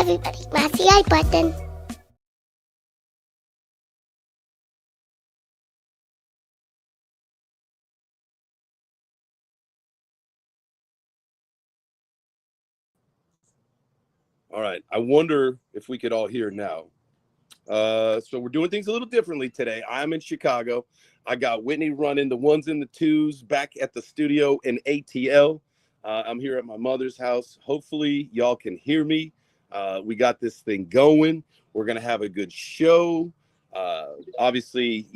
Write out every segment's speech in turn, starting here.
Everybody, my CI button. All right. I wonder if we could all hear now. So we're doing things a little differently today. I'm in Chicago. I got Whitney running the ones and the twos back at the studio in ATL. I'm here at my mother's house. Hopefully, y'all can hear me. We got this thing going. We're going to have a good show. Obviously,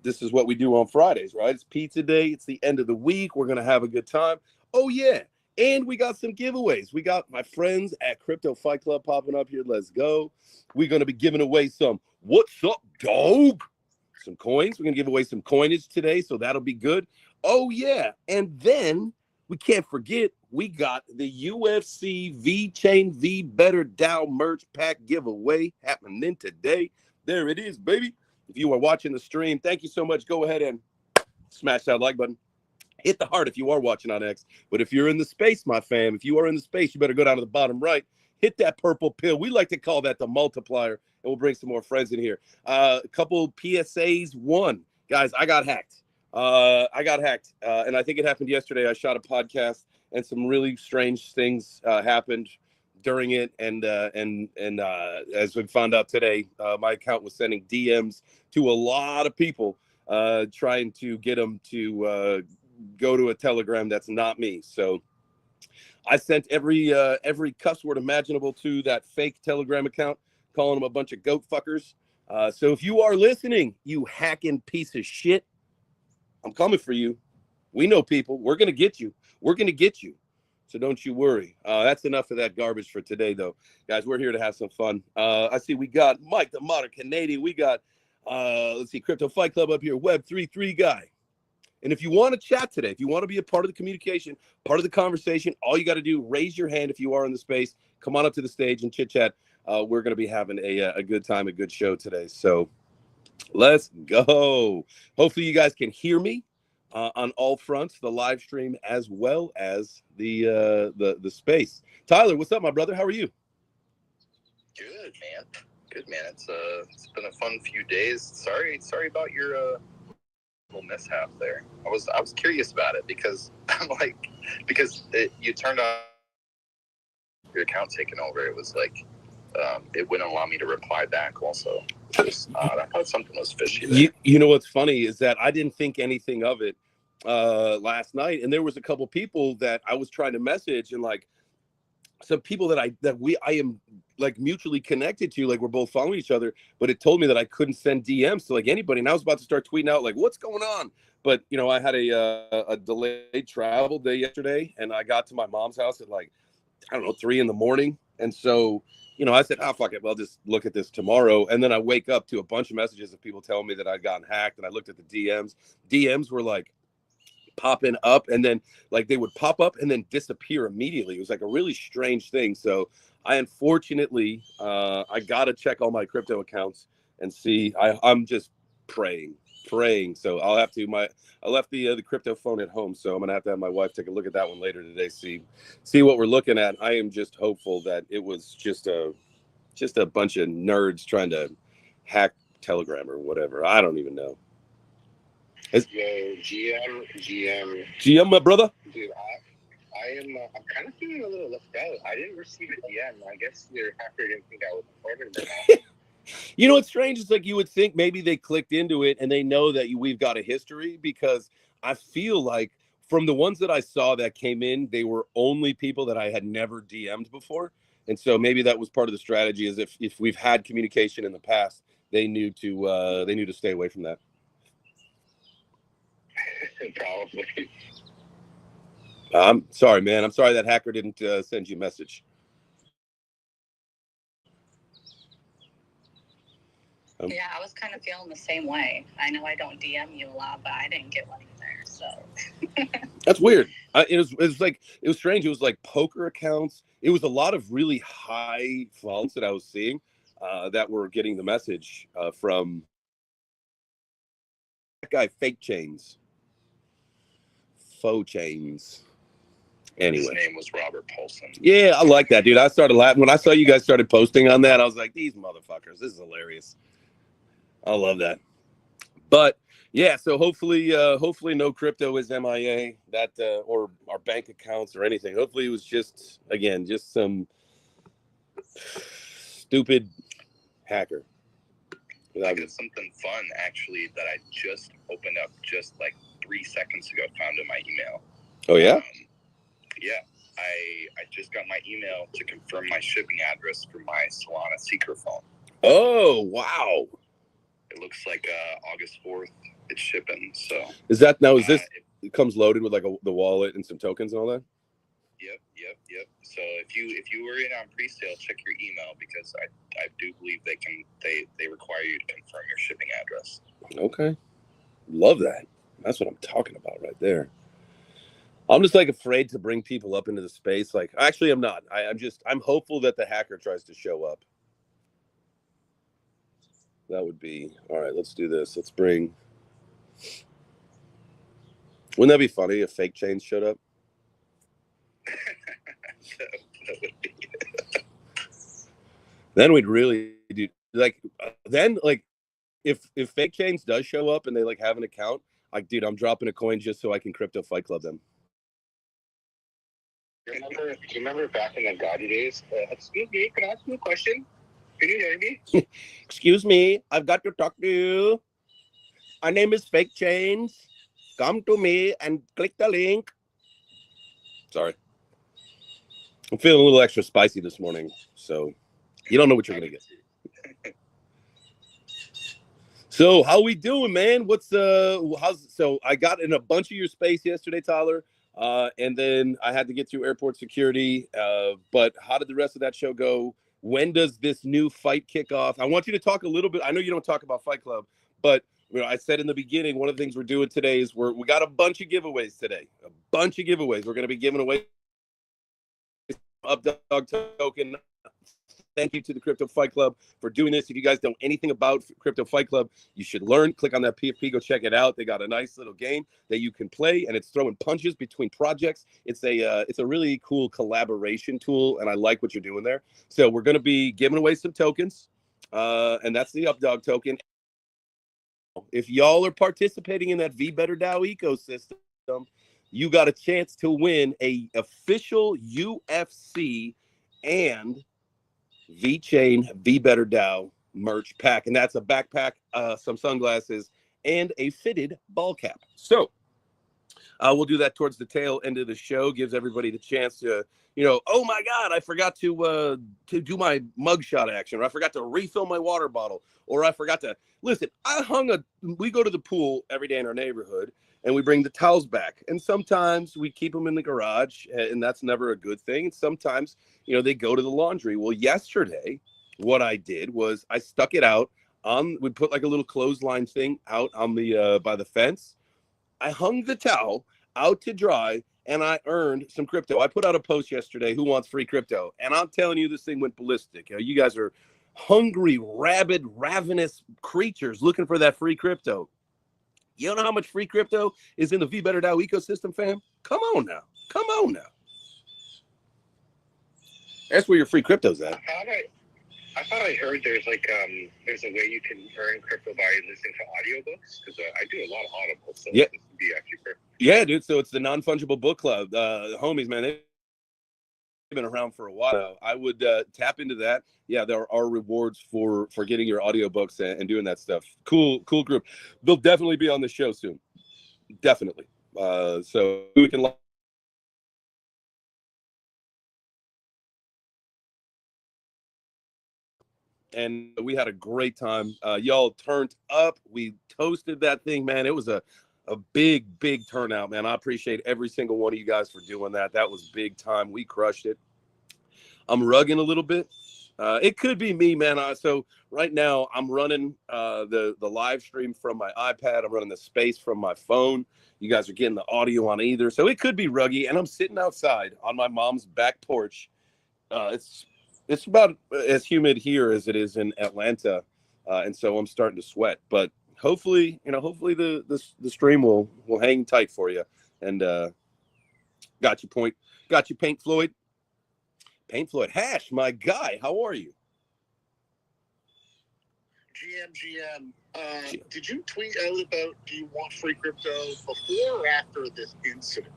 this is what we do on Fridays, right? It's pizza day. It's the end of the week. We're going to have a good time. Oh, yeah. And we got some giveaways. We got my friends at Crypto Fight Club popping up here. Let's go. We're going to be giving away some what's up, dog? Some coins. We're going to give away some coinage today, so that'll be good. Oh, yeah. And then we can't forget, we got the UFC VeChain V Better DAO merch pack giveaway happening today. There it is, baby. If you are watching the stream, thank you so much. Go ahead and smash that like button. Hit the heart if you are watching on X. But if you're in the space, my fam, if you are in the space, you better go down to the bottom right. Hit that purple pill. We like to call that the multiplier, and we'll bring some more friends in here. A couple PSAs. One, guys, I got hacked. And I think it happened yesterday. I shot a podcast, and some really strange things happened during it. And as we found out today, my account was sending DMs to a lot of people, trying to get them to go to a Telegram that's not me. So I sent every cuss word imaginable to that fake Telegram account, calling them a bunch of goat fuckers. So if you are listening, you hacking piece of shit, I'm coming for you. We know people. We're going to get you. We're going to get you. So don't you worry. That's enough of that garbage for today, though. Guys, we're here to have some fun. I see we got Mike, the Modern Canadian. We got, let's see, Crypto Fight Club up here, Web3 guy. And if you want to chat today, if you want to be a part of the communication, part of the conversation, all you got to do, raise your hand if you are in the space. Come on up to the stage and chit-chat. We're going to be having a good time, a good show today. So let's go. Hopefully you guys can hear me on all fronts, the live stream as well as the space. Tyler, what's up, my brother? How are you? Good, man. Good, man. It's been a fun few days. Sorry about your little mishap there. I was curious about it because you turned on your account taken over. It was like it wouldn't allow me to reply back. Also, I thought something was fishy there. You know what's funny is that I didn't think anything of it last night, and there was a couple people that I was trying to message, and like some people that I am like mutually connected to, like we're both following each other, but it told me that I couldn't send DMs to like anybody, and I was about to start tweeting out like what's going on, but I had a delayed travel day yesterday, and I got to my mom's house at like 3 a.m, and so I said, fuck it, well, just look at this tomorrow. And then I wake up to a bunch of messages of people telling me that I'd gotten hacked, and I looked at the DMs were like popping up, and then like they would pop up and then disappear immediately. It was like a really strange thing. So I unfortunately I gotta check all my crypto accounts and see. I'm just praying. So I'll have to I left the crypto phone at home, so I'm gonna have to have my wife take a look at that one later today, see what we're looking at. I am just hopeful that it was just a bunch of nerds trying to hack Telegram or whatever. I don't even know. Yo, GM, my brother. Dude, I'm kind of feeling a little left out. I didn't receive a DM. I guess your hacker didn't think I was recording them. What's strange is like you would think maybe they clicked into it and they know that we've got a history, because I feel like from the ones that I saw that came in, they were only people that I had never DM'd before. And so maybe that was part of the strategy, is if we've had communication in the past, they knew to stay away from that. Probably. I'm sorry, man. I'm sorry that hacker didn't send you a message. Yeah, I was kind of feeling the same way. I know I don't DM you a lot, but I didn't get one either. So that's weird. It was strange. It was like poker accounts. It was a lot of really high phones that I was seeing that were getting the message from that guy. Fake chains, faux chains. Anyway, his name was Robert Paulson. Yeah, I like that, dude. I started laughing when I saw you guys started posting on that. I was like, these motherfuckers, this is hilarious. I love that. But yeah, so hopefully no crypto is MIA that or our bank accounts or anything. Hopefully it was just some stupid hacker. I got something fun actually that I just opened up just like 3 seconds ago. Found in my email. Oh yeah. Yeah. I just got my email to confirm my shipping address for my Solana Seeker phone. Oh wow. It looks like August 4th it's shipping. So is that now? Is this it comes loaded with like the wallet and some tokens and all that? Yep. So if you were in on pre-sale, check your email because I do believe they require you to confirm your shipping address. Okay, love that. That's what I'm talking about right there. I'm just like afraid to bring people up into the space. Like, actually, I'm not. I'm hopeful that the hacker tries to show up. That would be all right. Let's do this. Let's bring. Wouldn't that be funny if VeChain showed up? That would be. Then we'd really do like. Then like, if VeChain does show up and they like have an account, like, dude, I'm dropping a coin just so I can crypto fight club them. Do you remember back in the Gaudi days? Excuse me, can I ask you a question? Can you hear me? Excuse me, I've got to talk to you. My name is VeChain. Come to me and click the link. Sorry. I'm feeling a little extra spicy this morning, so you don't know what you're going to get. So how we doing, man? So I got in a bunch of your space yesterday, Tyler. And then I had to get through airport security. But how did the rest of that show go? When does this new fight kick off? I want you to talk a little bit. I know you don't talk about Fight Club, but I said in the beginning, one of the things we're doing today is we got a bunch of giveaways today. A bunch of giveaways. We're going to be giving away Updog token. Thank you to the Crypto Fight Club for doing this. If you guys know anything about Crypto Fight Club, you should learn. Click on that PFP, go check it out. They got a nice little game that you can play, and it's throwing punches between projects. It's a really cool collaboration tool, and I like what you're doing there. So we're going to be giving away some tokens, and that's the Updog token. If y'all are participating in that VBetterDAO ecosystem, you got a chance to win a official UFC and VeChain VBetterDAO merch pack, and that's a backpack, some sunglasses, and a fitted ball cap. So we'll do that towards the tail end of the show. Gives everybody the chance to, oh my God, I forgot to do my mugshot action, or I forgot to refill my water bottle, or I forgot to listen. We go to the pool every day in our neighborhood, and we bring the towels back. And sometimes we keep them in the garage, and that's never a good thing. And sometimes, they go to the laundry. Well, yesterday, what I did was I stuck it out we put like a little clothesline thing out on the by the fence. I hung the towel out to dry, and I earned some crypto. I put out a post yesterday, who wants free crypto? And I'm telling you, this thing went ballistic. You guys are hungry, rabid, ravenous creatures looking for that free crypto. You don't know how much free crypto is in the VBetterDAO ecosystem, fam? Come on now. That's where your free crypto's at. I thought I heard there's there's a way you can earn crypto by listening to audiobooks, because I do a lot of audibles, so yeah. This would be actually perfect. Yeah, dude. So it's the non-fungible book club. Homies, man, they've been around for a while. I would tap into that. Yeah, there are rewards for getting your audiobooks and doing that stuff. Cool group. They'll definitely be on the show soon. Definitely. So we can. And we had a great time. Y'all turned up. We toasted that thing, man. It was a big turnout, man. I appreciate every single one of you guys for doing that. That was big time. We crushed it. I'm rugging a little bit. It could be me, man. So right now I'm running the live stream from my iPad. I'm running the space from my phone. You guys are getting the audio on either. So it could be ruggy. And I'm sitting outside on my mom's back porch. It's about as humid here as it is in Atlanta. And so I'm starting to sweat. But hopefully the stream will hang tight for you. And got your Got you, Paint Floyd. Paint Floyd. Hash, my guy. How are you? GM, did you tweet out about do you want free crypto before or after this incident?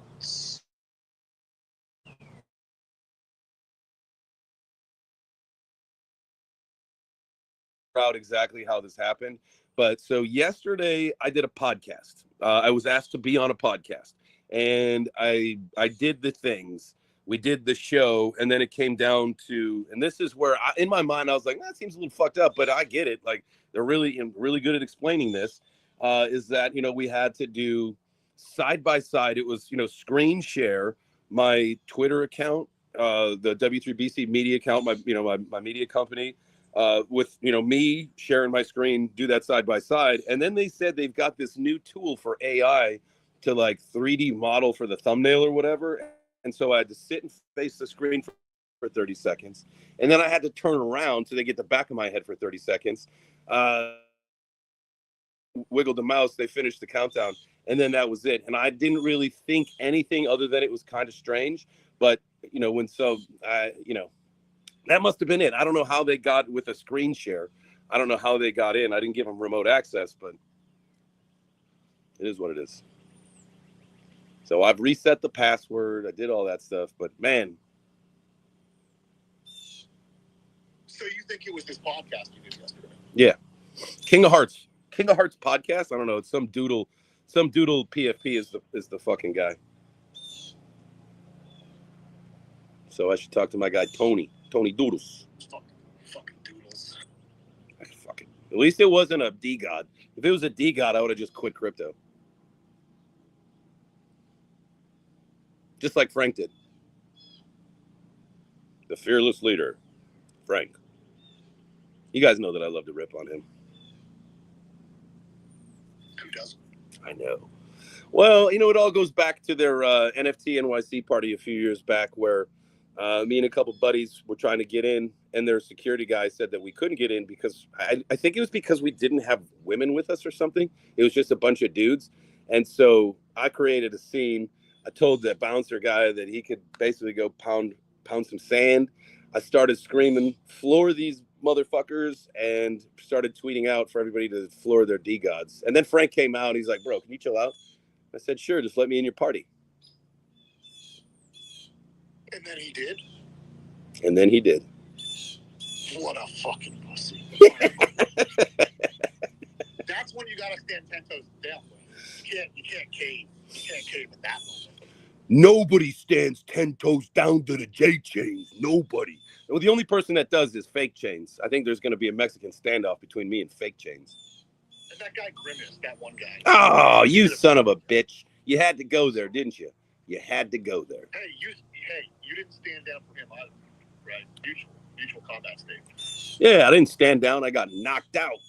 Proud exactly how this happened. But so yesterday I did a podcast. I was asked to be on a podcast, and I did the things. We did the show, and then it came down to, and this is where in my mind I was like, that seems a little fucked up, but I get it. Like they're really good at explaining this. Is that we had to do side by side. It was screen share my Twitter account, the W3BC media account, my media company. With me sharing my screen, do that side by side, and then they said they've got this new tool for AI to like 3D model for the thumbnail or whatever, and so I had to sit and face the screen for 30 seconds, and then I had to turn around so they get the back of my head for 30 seconds. Wiggled the mouse, they finished the countdown, and then that was it. And I didn't really think anything other than it was kind of strange, but that must have been it. I don't know how they got with a screen share. I don't know how they got in. I didn't give them remote access, but it is what it is. So I've reset the password. I did all that stuff, but man. So you think it was this podcast you did yesterday? Yeah. King of Hearts podcast. I don't know. It's some doodle PFP is the fucking guy. So I should talk to my guy Tony Doodles. Fucking Doodles. At least it wasn't a D God. If it was a D God, I would have just quit crypto. Just like Frank did. The fearless leader, Frank. You guys know that I love to rip on him. Who doesn't? I know. Well, it all goes back to their NFT NYC party a few years back where me and a couple buddies were trying to get in, and their security guy said that we couldn't get in because I think it was because we didn't have women with us or something. It was just a bunch of dudes. And so I created a scene. I told that bouncer guy that he could basically go pound some sand. I started screaming, floor these motherfuckers, and started tweeting out for everybody to floor their D-gods. And then Frank came out, and he's like, bro, can you chill out? I said, sure, just let me in your party. And then he did? And then he did. What a fucking pussy. That's when you gotta stand 10 toes down. You can't cave. You can't cave in that moment. Nobody stands 10 toes down to the J-chains. Nobody. Well, the only person that does is fake chains. I think there's going to be a Mexican standoff between me and fake chains. And that guy Grimace, that one guy. Oh, you son of a bitch. You had to go there, didn't you? You had to go there. Hey, you didn't stand down for him either, right? Mutual combat state. Yeah, I didn't stand down. I got knocked out.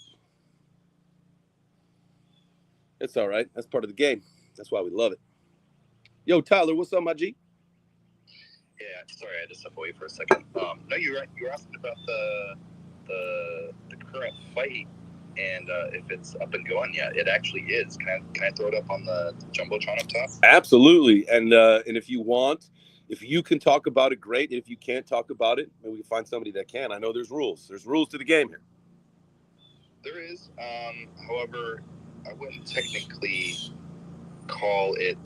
It's all right. That's part of the game. That's why we love it. Yo, Tyler, what's up, my G? Yeah, sorry, I had to step away for a second. No, you were asking about the current fight and if it's up and going yet. It actually is. Can I throw it up on the Jumbotron up top? Absolutely. And if you want, if you can talk about it, great. If you can't talk about it, maybe we can find somebody that can. I know there's rules. There's rules to the game here. There is. However, I wouldn't technically call it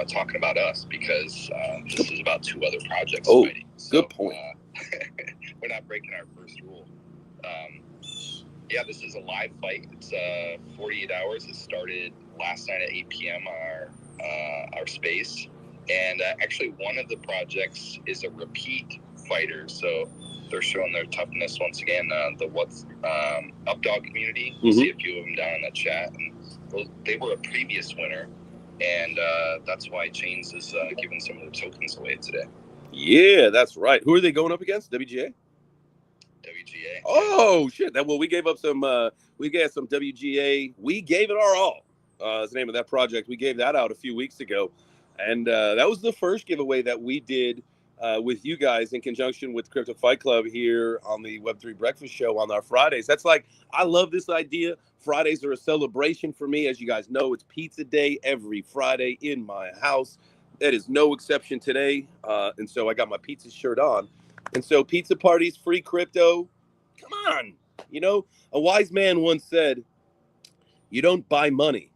talking about us because this is about two other projects fighting. So, good point. We're not breaking our first rule. This is a live fight. It's 48 hours. It started last night at 8 p.m. our space. And actually one of the projects is a repeat fighter. So they're showing their toughness once again. The Updog community. You see a few of them down in the chat. And they were a previous winner. And that's why Chains is giving some of their tokens away today. Yeah, that's right. Who are they going up against? WGA? WGA. Oh shit! We gave up some. We gave some WGA. We gave it our all. Is the name of that project. We gave that out a few weeks ago, and that was the first giveaway that we did with you guys in conjunction with Crypto Fight Club here on the Web3 Breakfast Show on our Fridays. That's I love this idea. Fridays are a celebration for me. As you guys know, it's pizza day every Friday in my house. It is no exception today. And so I got my pizza shirt on. And so pizza parties, free crypto. Come on. You know, a wise man once said, you don't buy money.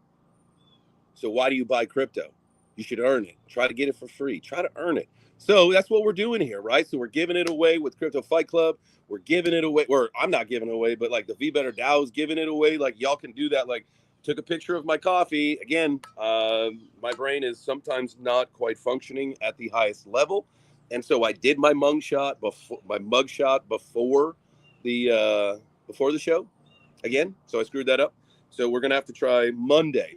So why do you buy crypto? You should earn it. Try to get it for free. Try to earn it. So that's what we're doing here, right? So we're giving it away with Crypto Fight Club. We're giving it away, or I'm not giving it away, but like the V Better DAO is giving it away. Like y'all can do that. Like took a picture of my coffee. Again, my brain is sometimes not quite functioning at the highest level. And so I did my mug shot before the show again. So I screwed that up. So we're going to have to try Monday.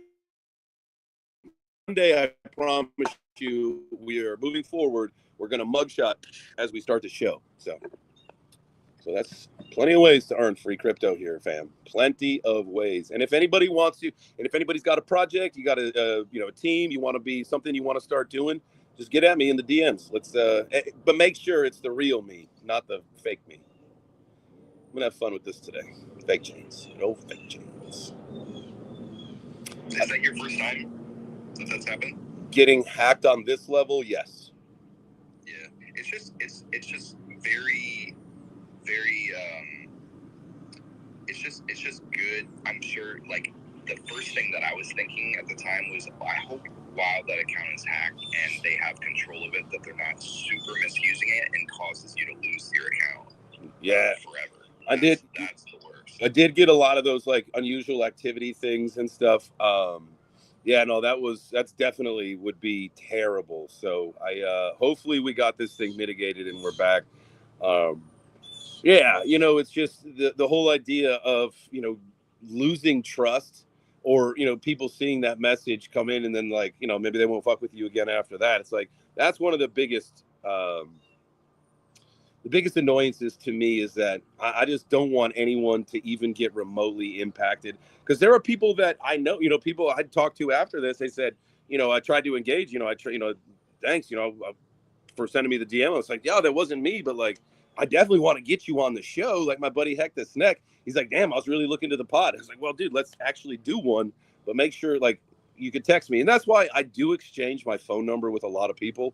Monday, I promise you, we are moving forward. We're going to mugshot as we start the show. So that's plenty of ways to earn free crypto here, fam. Plenty of ways. And if anybody wants to, and if anybody's got a project, you got a team, you want to be something you want to start doing, just get at me in the DMs. Let's, but make sure it's the real me, not the fake me. I'm gonna have fun with this today. Fake chains, no fake chains. Is that your first time that that's happened? Getting hacked on this level, yes. Yeah, it's just very, very. It's just good. I'm sure. Like the first thing that I was thinking at the time was, I hope, wow, that account is hacked and they have control of it. That they're not super misusing it and causes you to lose your account. Yeah, forever. That's the worst. I did get a lot of those like unusual activity things and stuff. Yeah, no, that's definitely would be terrible. So I hopefully we got this thing mitigated and we're back. Yeah, it's just the whole idea of, losing trust or, people seeing that message come in and then like, maybe they won't fuck with you again after that. It's like, that's one of the biggest annoyances to me is that I just don't want anyone to even get remotely impacted, because there are people that I know, people I talked to after this, they said, I tried to engage, thanks, for sending me the DM. I was like, yeah, that wasn't me, but like, I definitely want to get you on the show. Like my buddy Heck the Sneck, he's like, damn, I was really looking to the pod. I was like, well, dude, let's actually do one, but make sure like you could text me. And that's why I do exchange my phone number with a lot of people,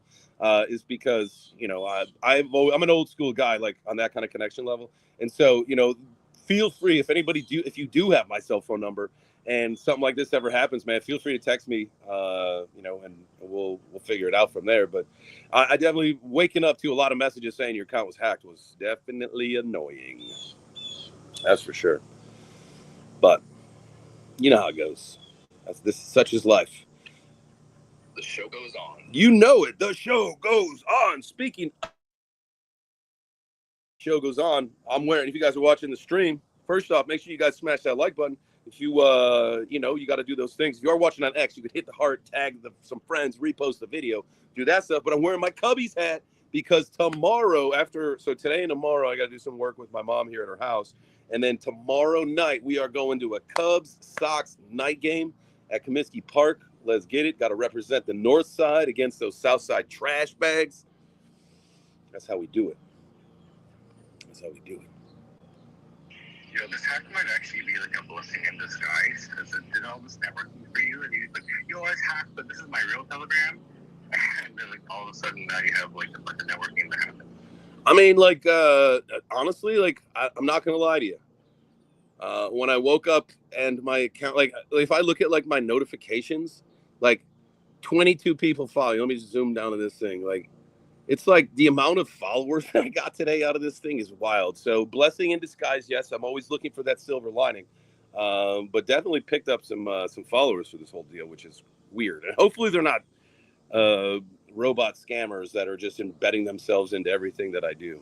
is because, I'm an old school guy, like on that kind of connection level. And so, feel free if you do have my cell phone number and something like this ever happens, man, feel free to text me, and we'll figure it out from there. But I definitely, waking up to a lot of messages saying your account was hacked was definitely annoying. That's for sure. But you know how it goes. Such is life. The show goes on. You know it. The show goes on. Speaking of show goes on, if you guys are watching the stream, first off, make sure you guys smash that like button. If you, you got to do those things. If you are watching on X, you could hit the heart, tag some friends, repost the video, do that stuff. But I'm wearing my Cubbies hat because today and tomorrow, I got to do some work with my mom here at her house. And then tomorrow night, we are going to a Cubs Sox night game at Comiskey Park. Let's get it. Got to represent the north side against those south side trash bags. That's how we do it. This hack might actually be like a blessing in disguise, because it did all this networking for you, and you're like, it's hacked, but this is my real Telegram, and then like all of a sudden now you have like a bunch of networking that happens. I mean, like, honestly, like, I'm not gonna lie to you. When I woke up and my account, like, if I look at like my notifications, like 22 people follow. Let me just zoom down to this thing. Like, it's like the amount of followers that I got today out of this thing is wild. So blessing in disguise. Yes, I'm always looking for that silver lining, but definitely picked up some followers for this whole deal, which is weird. And hopefully they're not robot scammers that are just embedding themselves into everything that I do.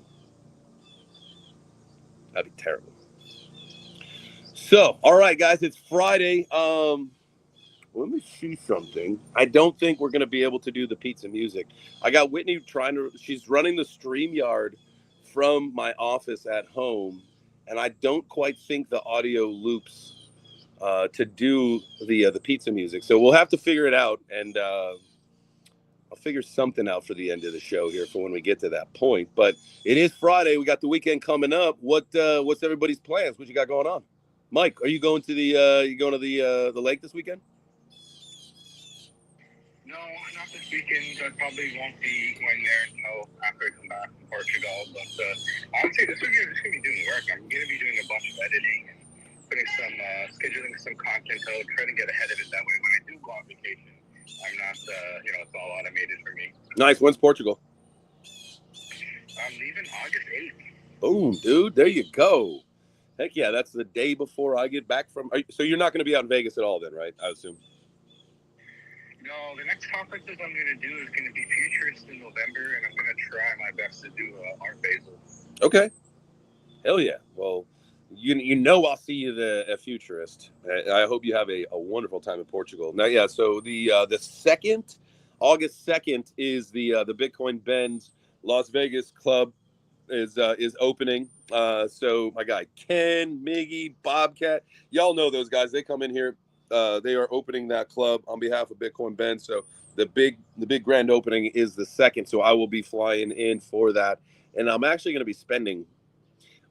That'd be terrible. So, all right, guys, it's Friday. Let me see something. I don't think we're going to be able to do the pizza music. I got Whitney she's running the StreamYard from my office at home, and I don't quite think the audio loops to do the pizza music. So we'll have to figure it out, and I'll figure something out for the end of the show here for when we get to that point. But it is Friday. We got the weekend coming up. What's everybody's plans? What you got going on? Mike, are you going to the lake this weekend? No, not this weekends. I probably won't be going there until after I come back from Portugal. But honestly, this weekend I'm just going to be doing work. I'm going to be doing a bunch of editing and putting some, scheduling some content out, trying to get ahead of it. That way, when I do go on vacation, I'm not, it's all automated for me. Nice. When's Portugal? I'm leaving August 8th. Boom, dude. There you go. Heck yeah, that's the day before I get back from. So you're not going to be out in Vegas at all, then, right? I assume. No, the next conferences I'm going to do is going to be Futurist in November, and I'm going to try my best to do Art Basel. Okay. Hell yeah. Well, you know I'll see you at Futurist. I hope you have a wonderful time in Portugal. Now, yeah. So the second, August 2nd, is the Bitcoin Bend Las Vegas Club is opening. So my guy Ken, Miggy, Bobcat, y'all know those guys. They come in here. They are opening that club on behalf of Bitcoin Bend. So the big grand opening is the 2nd. So I will be flying in for that, and I'm actually going to be spending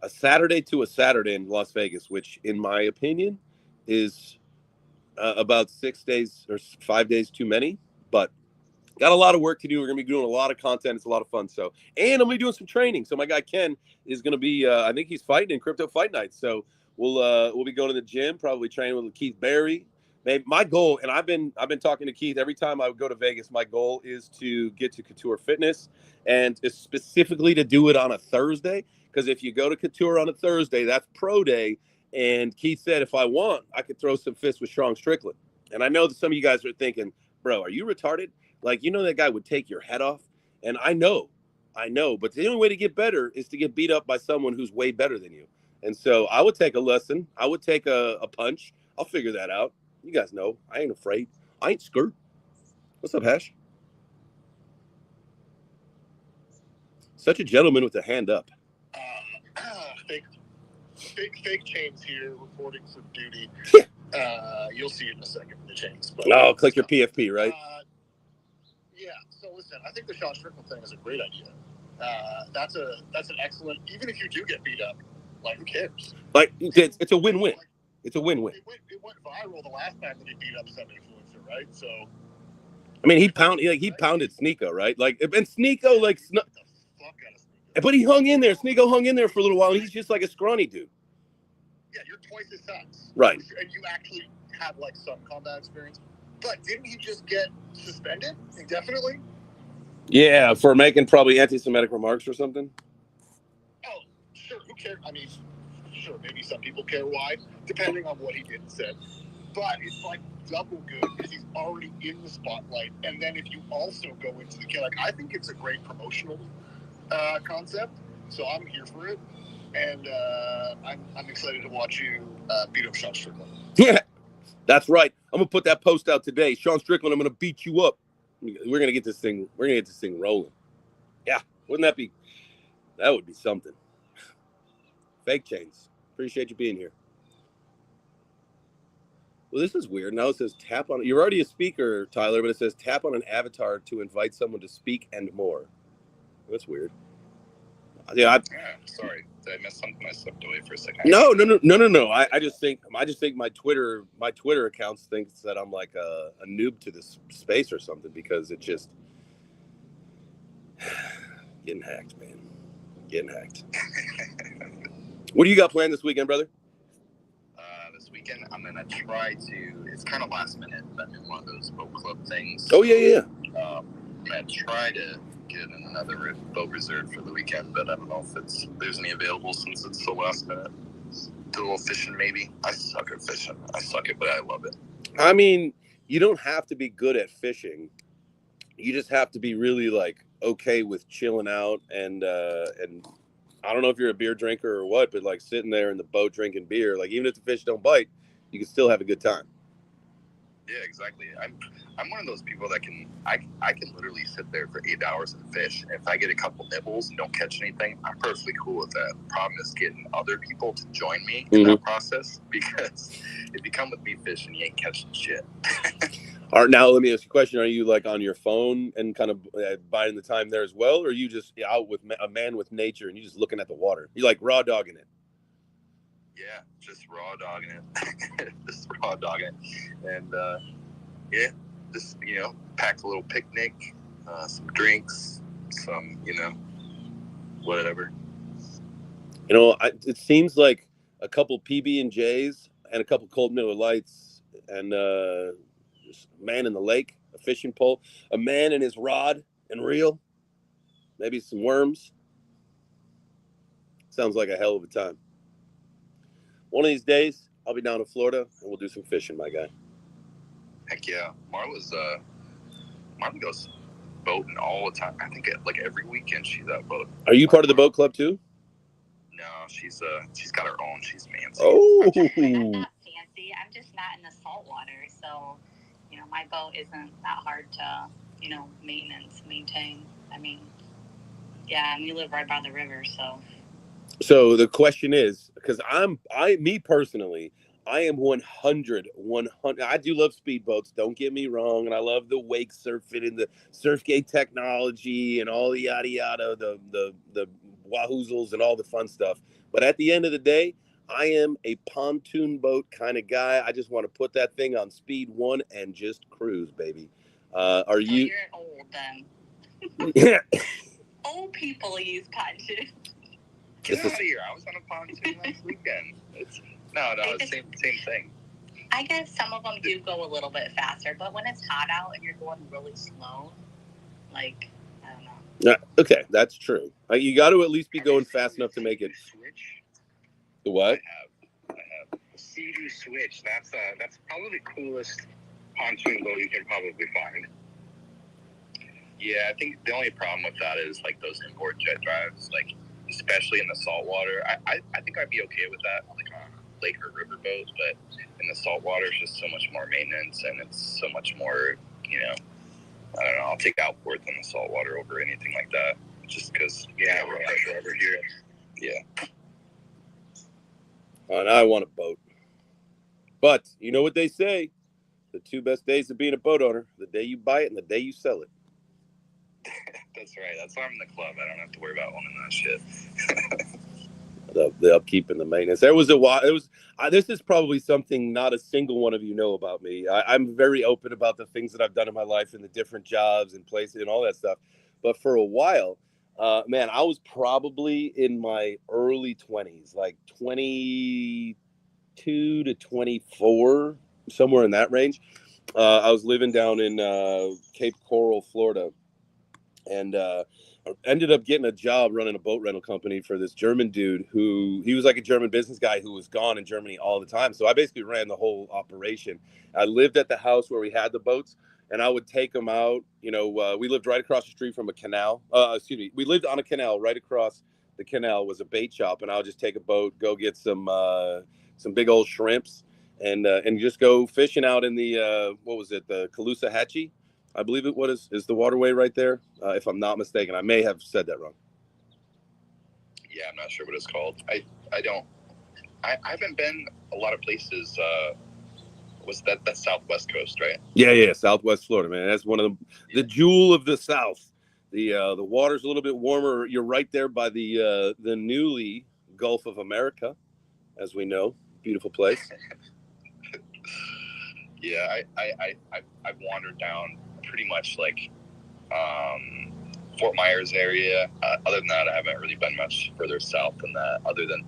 a Saturday to a Saturday in Las Vegas, which in my opinion is about 6 days or 5 days too many, but got a lot of work to do. We're going to be doing a lot of content. It's a lot of fun. So, and I'm going to be doing some training. So my guy Ken is going to be, I think he's fighting in Crypto Fight Night. So we'll be going to the gym, probably training with Keith Berry. Maybe my goal, and I've been talking to Keith every time I go to Vegas. My goal is to get to Couture Fitness, and specifically to do it on a Thursday. Because if you go to Couture on a Thursday, that's pro day. And Keith said, if I want, I could throw some fists with Sean Strickland. And I know that some of you guys are thinking, bro, are you retarded? Like, that guy would take your head off. And I know, but the only way to get better is to get beat up by someone who's way better than you. And so I would take a lesson. I would take a punch. I'll figure that out. You guys know, I ain't afraid. I ain't scared. What's up, Hash? Such a gentleman with a hand up. Fake chains here reporting for duty. You'll see it in a second, the chains. But, Click your PFP, right? Yeah. So listen, I think the Sean Strickland thing is a great idea. That's an excellent. Even if you do get beat up, like who cares? Like it's a win-win. It's a win-win. It went viral the last time that he beat up some influencer, right? So. I mean, he pounded Sneeko, right? Like, and Sneeko, like, the fuck out of Sneeko. But he hung in there. Sneeko hung in there for a little while, and he's just like a scrawny dude. Yeah, you're twice his size. Right. And you actually have like some combat experience. But didn't he just get suspended indefinitely? Yeah, for making probably anti-Semitic remarks or something. Oh, sure. Who cares? I mean, sure, maybe some people care why, depending on what he did and said. But it's like double good because he's already in the spotlight. And then if you also go into the kill, like I think it's a great promotional concept. So I'm here for it. And I'm excited to watch you beat up Sean Strickland. Yeah, that's right. I'm gonna put that post out today. Sean Strickland, I'm gonna beat you up. We're gonna get this thing. We're gonna get this thing rolling. Yeah, wouldn't that be? That would be something. Fake chains. Appreciate you being here. Well, this is weird. Now it says tap on. You're already a speaker, Tyler, but it says tap on an avatar to invite someone to speak and more. That's weird. Yeah. Sorry, did I miss something? I slipped away for a second. No. I just think my Twitter accounts thinks that I'm like a noob to this space or something because it just getting hacked, man. Getting hacked. What do you got planned this weekend, brother? This weekend, I'm gonna try to. It's kind of last minute, but in one of those boat club things. Oh yeah. I'm gonna try to get another boat reserved for the weekend, but I don't know if there's any available since it's so last minute. Do a little fishing, maybe. I suck at fishing. I suck at it, but I love it. I mean, you don't have to be good at fishing. You just have to be really like okay with chilling out and I don't know if you're a beer drinker or what, but like sitting there in the boat drinking beer, like even if the fish don't bite, you can still have a good time. Yeah, exactly. I'm one of those people that I can literally sit there for 8 hours and fish. If I get a couple nibbles and don't catch anything, I'm perfectly cool with that. The problem is getting other people to join me in that process, because if you come with me fishing, you ain't catching shit. All right, now let me ask you a question. Are you like on your phone and kind of biding the time there as well? Or are you just out with a man with nature and you're just looking at the water? You're like raw dogging it. Yeah, just raw dogging it. Just raw dogging it. And, yeah, just pack a little picnic, some drinks, some whatever. It seems like a couple PB&Js and a couple cold Miller Lights and just a man in the lake, a fishing pole, a man and his rod and reel, maybe some worms. Sounds like a hell of a time. One of these days, I'll be down in Florida and we'll do some fishing, my guy. Heck yeah. Marla goes boating all the time. I think every weekend she's out boating. Are you part of the boat club too? No, she's got her own. She's fancy. Oh. I'm not fancy. I'm just not in the salt water. So, my boat isn't that hard to, maintain. I mean, yeah, and we live right by the river, so. So the question is, because me personally, I am 100. I do love speedboats. Don't get me wrong, and I love the wake surfing and the Surfgate technology and all the yada yada, the wahoozles and all the fun stuff. But at the end of the day, I am a pontoon boat kind of guy. I just want to put that thing on speed 1 and just cruise, baby. Are you? You're old then. Yeah. Old people use pontoon. Get out of here! I was on a pontoon last weekend. Same thing. I guess some of them do go a little bit faster, but when it's hot out and you're going really slow, I don't know. Okay, that's true. You got to at least be going fast enough to make it. Switch. The what? I have the Sea-Doo Switch. That's probably the coolest pontoon boat you can probably find. Yeah, I think the only problem with that is those import jet drives, especially in the saltwater. I think I'd be okay with that on a lake or river boat, but in the saltwater, it's just so much more maintenance and it's so much more, I don't know. I'll take outboards in the saltwater over anything like that, just because. Yeah, we're pressure over here. Yeah. And I want a boat. But you know what they say? The 2 best days of being a boat owner: the day you buy it and the day you sell it. That's right. That's why I'm in the club. I don't have to worry about owning that shit. The upkeep and the maintenance. There was a while. This is probably something not a single one of you know about me. I'm very open about the things that I've done in my life and the different jobs and places and all that stuff. But for a while, man, I was probably in my early 20s, like 22 to 24, somewhere in that range. I was living down in Cape Coral, Florida. And ended up getting a job running a boat rental company for this German dude he was like a German business guy who was gone in Germany all the time. So I basically ran the whole operation. I lived at the house where we had the boats, and I would take them out. We lived right across the street from a canal. We lived on a canal. Right across the canal was a bait shop, and I would just take a boat, go get some big old shrimps, and just go fishing out in the the Caloosahatchee, I believe it is the waterway right there, if I'm not mistaken. I may have said that wrong. Yeah, I'm not sure what it's called. I haven't been a lot of places. That's Southwest Coast, right? Yeah, Southwest Florida, man. That's one of the jewel of the South. The water's a little bit warmer. You're right there by the newly Gulf of America, as we know. Beautiful place. Yeah, I've wandered down pretty much Fort Myers area. Other than that, I haven't really been much further south than that. Other than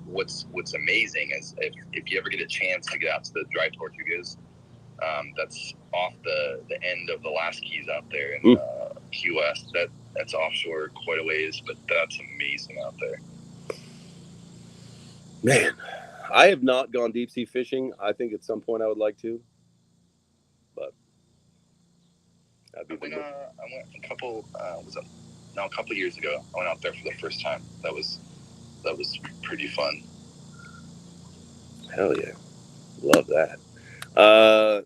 what's amazing is if you ever get a chance to get out to the Dry Tortugas, that's off the end of the last keys out there in Key West. That's offshore quite a ways, but that's amazing out there. Man, I have not gone deep sea fishing. I think at some point I would like to, but I went a couple years ago. I went out there for the first time. That was pretty fun. Hell yeah, love that.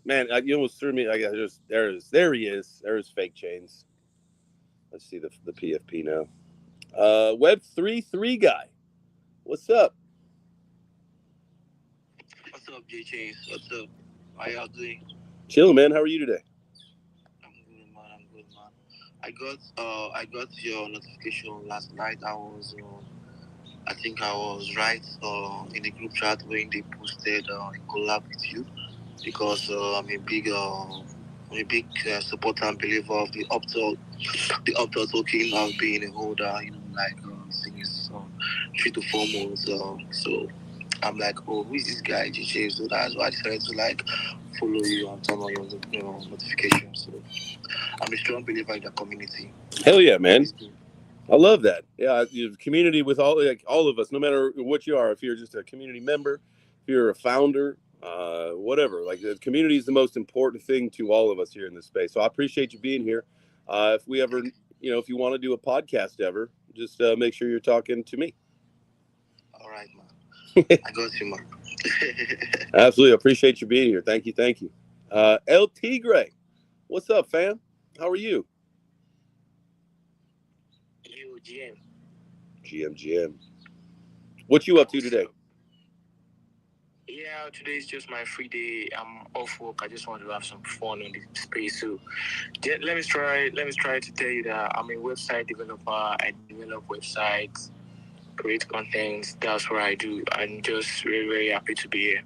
Man, you almost threw me. I guess there he is. There's VeChains. Let's see the PFP now. Web3 guy. What's up? What's up, VeChain? What's up? How y'all doing? Chilling, man. How are you today? I'm good, man. I got your notification last night. I think I was right in the group chat when they posted a collab with you, because I'm a big a big supporter and believer of the Opto token. I've been a holder, like since 3 to 4 months. So I'm like, oh, who is this guy, DJ? So that's why I decided to like follow you and turn on your notifications. So I'm a strong believer in the community. Hell yeah, man. I love that. Yeah, community with all of us, no matter what you are. If you're just a community member, if you're a founder, whatever. Like the community is the most important thing to all of us here in this space. So I appreciate you being here. If we ever, if you want to do a podcast ever, just make sure you're talking to me. All right, man. I got you, man. Absolutely, I appreciate you being here. Thank you, thank you. El Tigre, what's up, fam? How are you? GM. What you up to today? Yeah, today is just my free day. I'm off work. I just want to have some fun in the space. So let me try to tell you that I'm a website developer. I develop websites, create content. That's what I do. I'm just very, very happy to be here.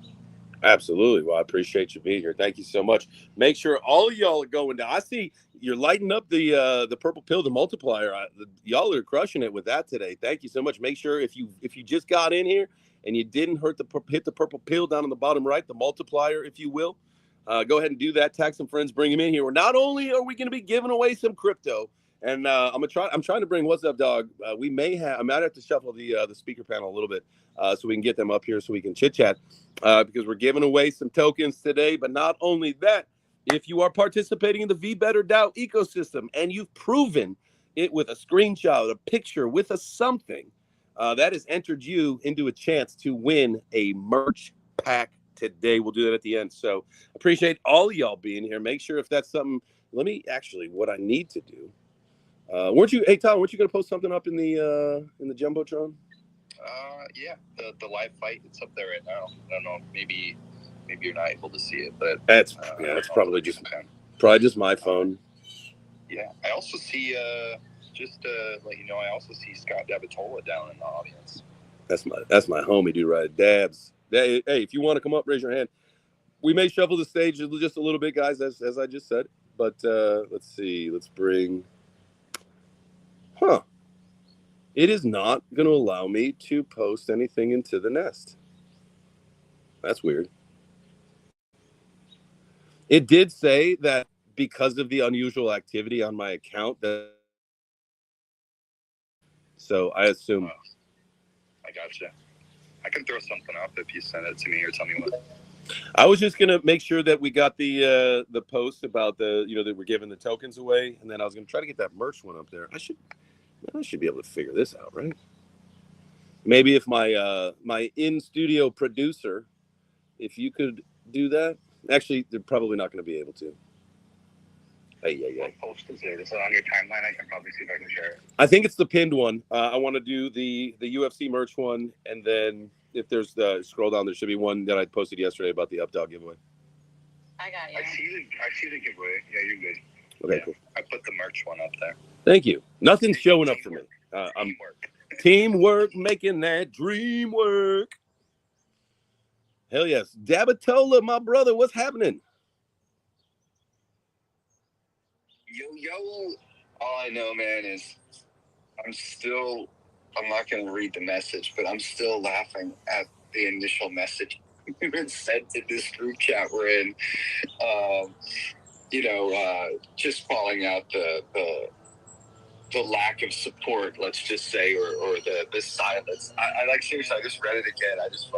Absolutely. Well, I appreciate you being here. Thank you so much. Make sure all of y'all are going down. I see you're lighting up the purple pill, the multiplier. Y'all are crushing it with that today. Thank you so much. Make sure if you just got in here and you didn't hit the purple pill down on the bottom right, the multiplier, if you will, go ahead and do that. Tag some friends, bring them in here. Well, not only are we going to be giving away some crypto, and I'm trying to bring What's Up Dog. I might have to shuffle the speaker panel a little bit so we can get them up here so we can chit chat. Because we're giving away some tokens today. But not only that, if you are participating in the VBetterDAO ecosystem and you've proven it with a screenshot, a picture, with a something, that has entered you into a chance to win a merch pack today. We'll do that at the end. So appreciate all of y'all being here. Make sure if that's something, what I need to do. Tom, weren't you going to post something up in the Jumbotron? Yeah, the live fight, it's up there right now. I don't know, maybe you're not able to see it, but that's probably just my phone. Yeah, I also see just to let you know, I also see Scott Dabatola down in the audience. That's my homie, dude, right? Dabs. Hey, if you want to come up, raise your hand. We may shuffle the stage just a little bit, guys, as I just said. But let's see. Let's bring. It is not going to allow me to post anything into the nest. That's weird. It did say that because of the unusual activity on my account, so I assume. I gotcha. I can throw something up if you send it to me or tell me what. I was just gonna make sure that we got the post about that we're giving the tokens away, and then I was gonna try to get that merch one up there. I should be able to figure this out, right? Maybe if my my in-studio producer, if you could do that. Actually, they're probably not going to be able to. What post is it? Is it on your timeline? I can probably see if I can share it. I think it's the pinned one. I want to do the UFC merch one, and then if there's the scroll down, there should be one that I posted yesterday about the UpDog giveaway. I got you. I see the giveaway. Yeah, you're good. Okay, cool. I put the merch one up there. Thank you. Nothing's showing up for me. I'm Teamwork. teamwork, making that dream work. Hell yes. Dabatola, my brother, what's happening? Yo. All I know, man, is I'm not going to read the message, but I'm still laughing at the initial message sent in this group chat we're in. Just calling out the lack of support, let's just say, or the silence. I like, seriously, I just read it again. I'm just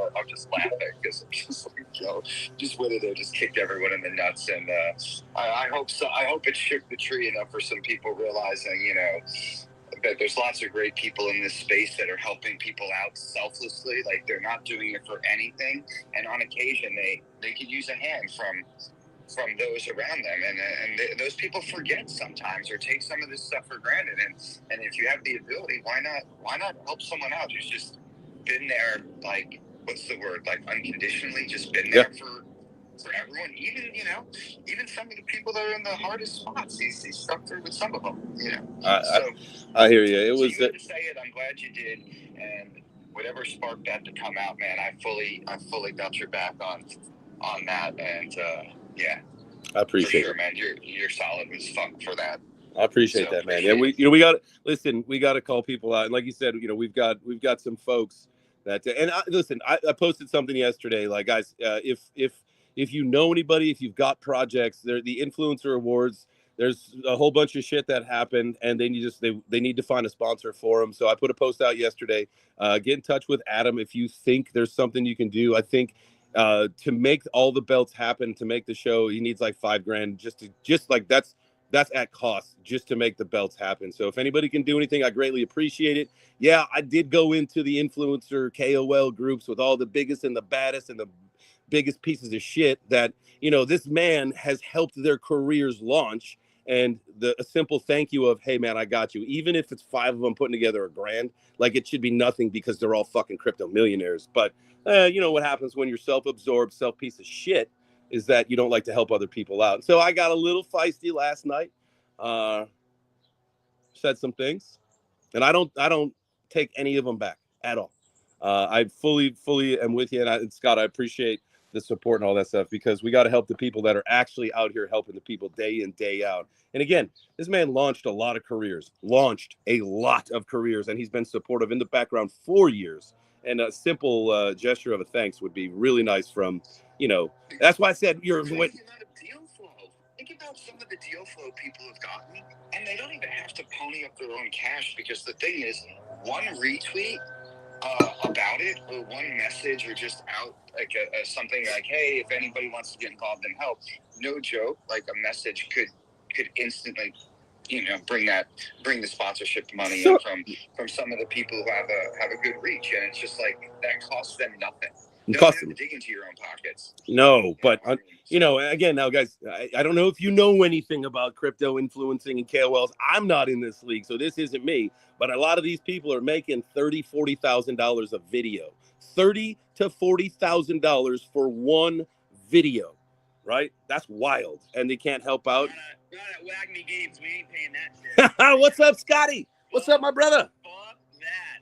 laughing because I'm just like, just went in there, just kicked everyone in the nuts. And I hope so. I hope it shook the tree enough for some people realizing, that there's lots of great people in this space that are helping people out selflessly. Like, they're not doing it for anything. And on occasion, they could use a hand from those around them, and those people forget sometimes or take some of this stuff for granted. And if you have the ability, why not help someone out who's just been there, like, what's the word, like, unconditionally just been there for everyone, even some of the people that are in the hardest spots. He's stuck through with some of them, I hear you. It was you had to say it. I'm glad you did, and whatever sparked that to come out, man, I fully got your back on that, and yeah. I appreciate sure, it, man. You're solid as fuck for that. I appreciate So, that, man. Yeah, we got to call people out, and like you said, we've got some folks that, and I posted something yesterday, like, guys, if you know anybody, if you've got projects, the influencer awards. There's a whole bunch of shit that happened, and they need to find a sponsor for them. So I put a post out yesterday. Get in touch with Adam if you think there's something you can do. I think to make all the belts happen, to make the show, he needs like $5,000 just like that's at cost just to make the belts happen. So if anybody can do anything, I greatly appreciate it. Yeah, I did go into the influencer KOL groups with all the biggest and the baddest and the biggest pieces of shit that, this man has helped their careers launch. And a simple thank you of, hey, man, I got you. Even if it's 5 of them putting together $1,000, like, it should be nothing because they're all fucking crypto millionaires. But what happens when you're self-absorbed, piece of shit is that you don't like to help other people out. So I got a little feisty last night, said some things, and I don't take any of them back at all. I fully am with you, and Scott, I appreciate the support and all that stuff, because we got to help the people that are actually out here helping the people day in, day out. And again, this man launched a lot of careers, and he's been supportive in the background for years. And a simple gesture of a thanks would be really nice from, that's why I said you're. Deal flow. Think about some of the deal flow people have gotten, and they don't even have to pony up their own cash, because the thing is, one retweet about it, or one message, or just out like something like, hey, if anybody wants to get involved and help, no joke, like a message could instantly, bring the sponsorship money in from some of the people who have a good reach, and it's just like that costs them nothing. You don't have to dig into your own pockets. No, but again, now, guys, I don't know if you know anything about crypto influencing and KOLs. I'm not in this league, so this isn't me. But a lot of these people are making $30,000-$40,000 a video, $30,000 to $40,000 for one video, right? That's wild, and they can't help out. Not at Wagme Games. We ain't paying that shit. What's up, Scotty? What's up, my brother? Fuck that.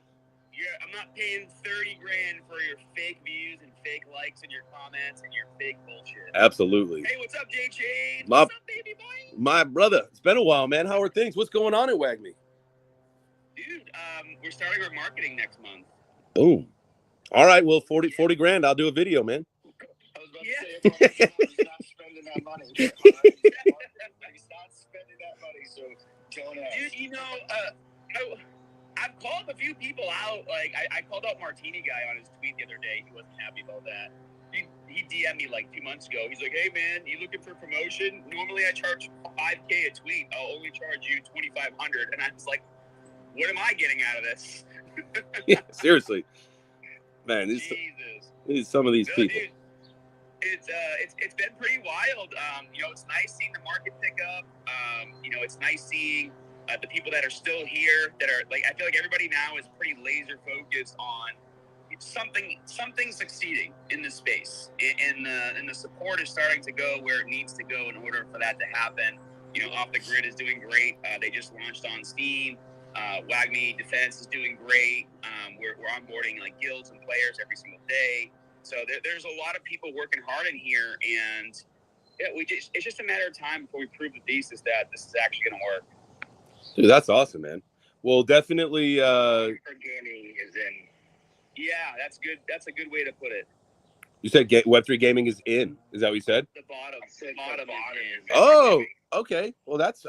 I'm not paying $30,000 for your fake views and fake likes and your comments and your fake bullshit. Absolutely. Hey, what's up, VeChain? What's up, baby boy? My brother. It's been a while, man. How are things? What's going on at Wagme? Dude, we're starting our marketing next month. Boom. All right, well, 40 grand. I'll do a video, man. I was about to say, he's not spending that money. He's not spending that money, so don't ask. Dude, I've called a few people out. Like, I called out Martini guy on his tweet the other day. He wasn't happy about that. He DM'd me like 2 months ago. He's like, hey, man, you looking for promotion? Normally I charge $5,000 a tweet. I'll only charge you $2,500. And I was like, what am I getting out of this? Yeah, seriously. Man, some of these people. Dude, it's been pretty wild. It's nice seeing the market pick up. It's nice seeing the people that are still here that are like, I feel like everybody now is pretty laser focused on something succeeding in this space, and the support is starting to go where it needs to go in order for that to happen. Off the Grid is doing great. They just launched on Steam. Wagme Defense is doing great. We're onboarding like guilds and players every single day. So there's a lot of people working hard in here, and it's just a matter of time before we prove the thesis that this is actually going to work. Dude, that's awesome, man. Well, definitely. Gaming is in. Yeah, that's good. That's a good way to put it. You said Web3 gaming is in. Is that what you said? The bottom is in. Oh, okay. Well, that's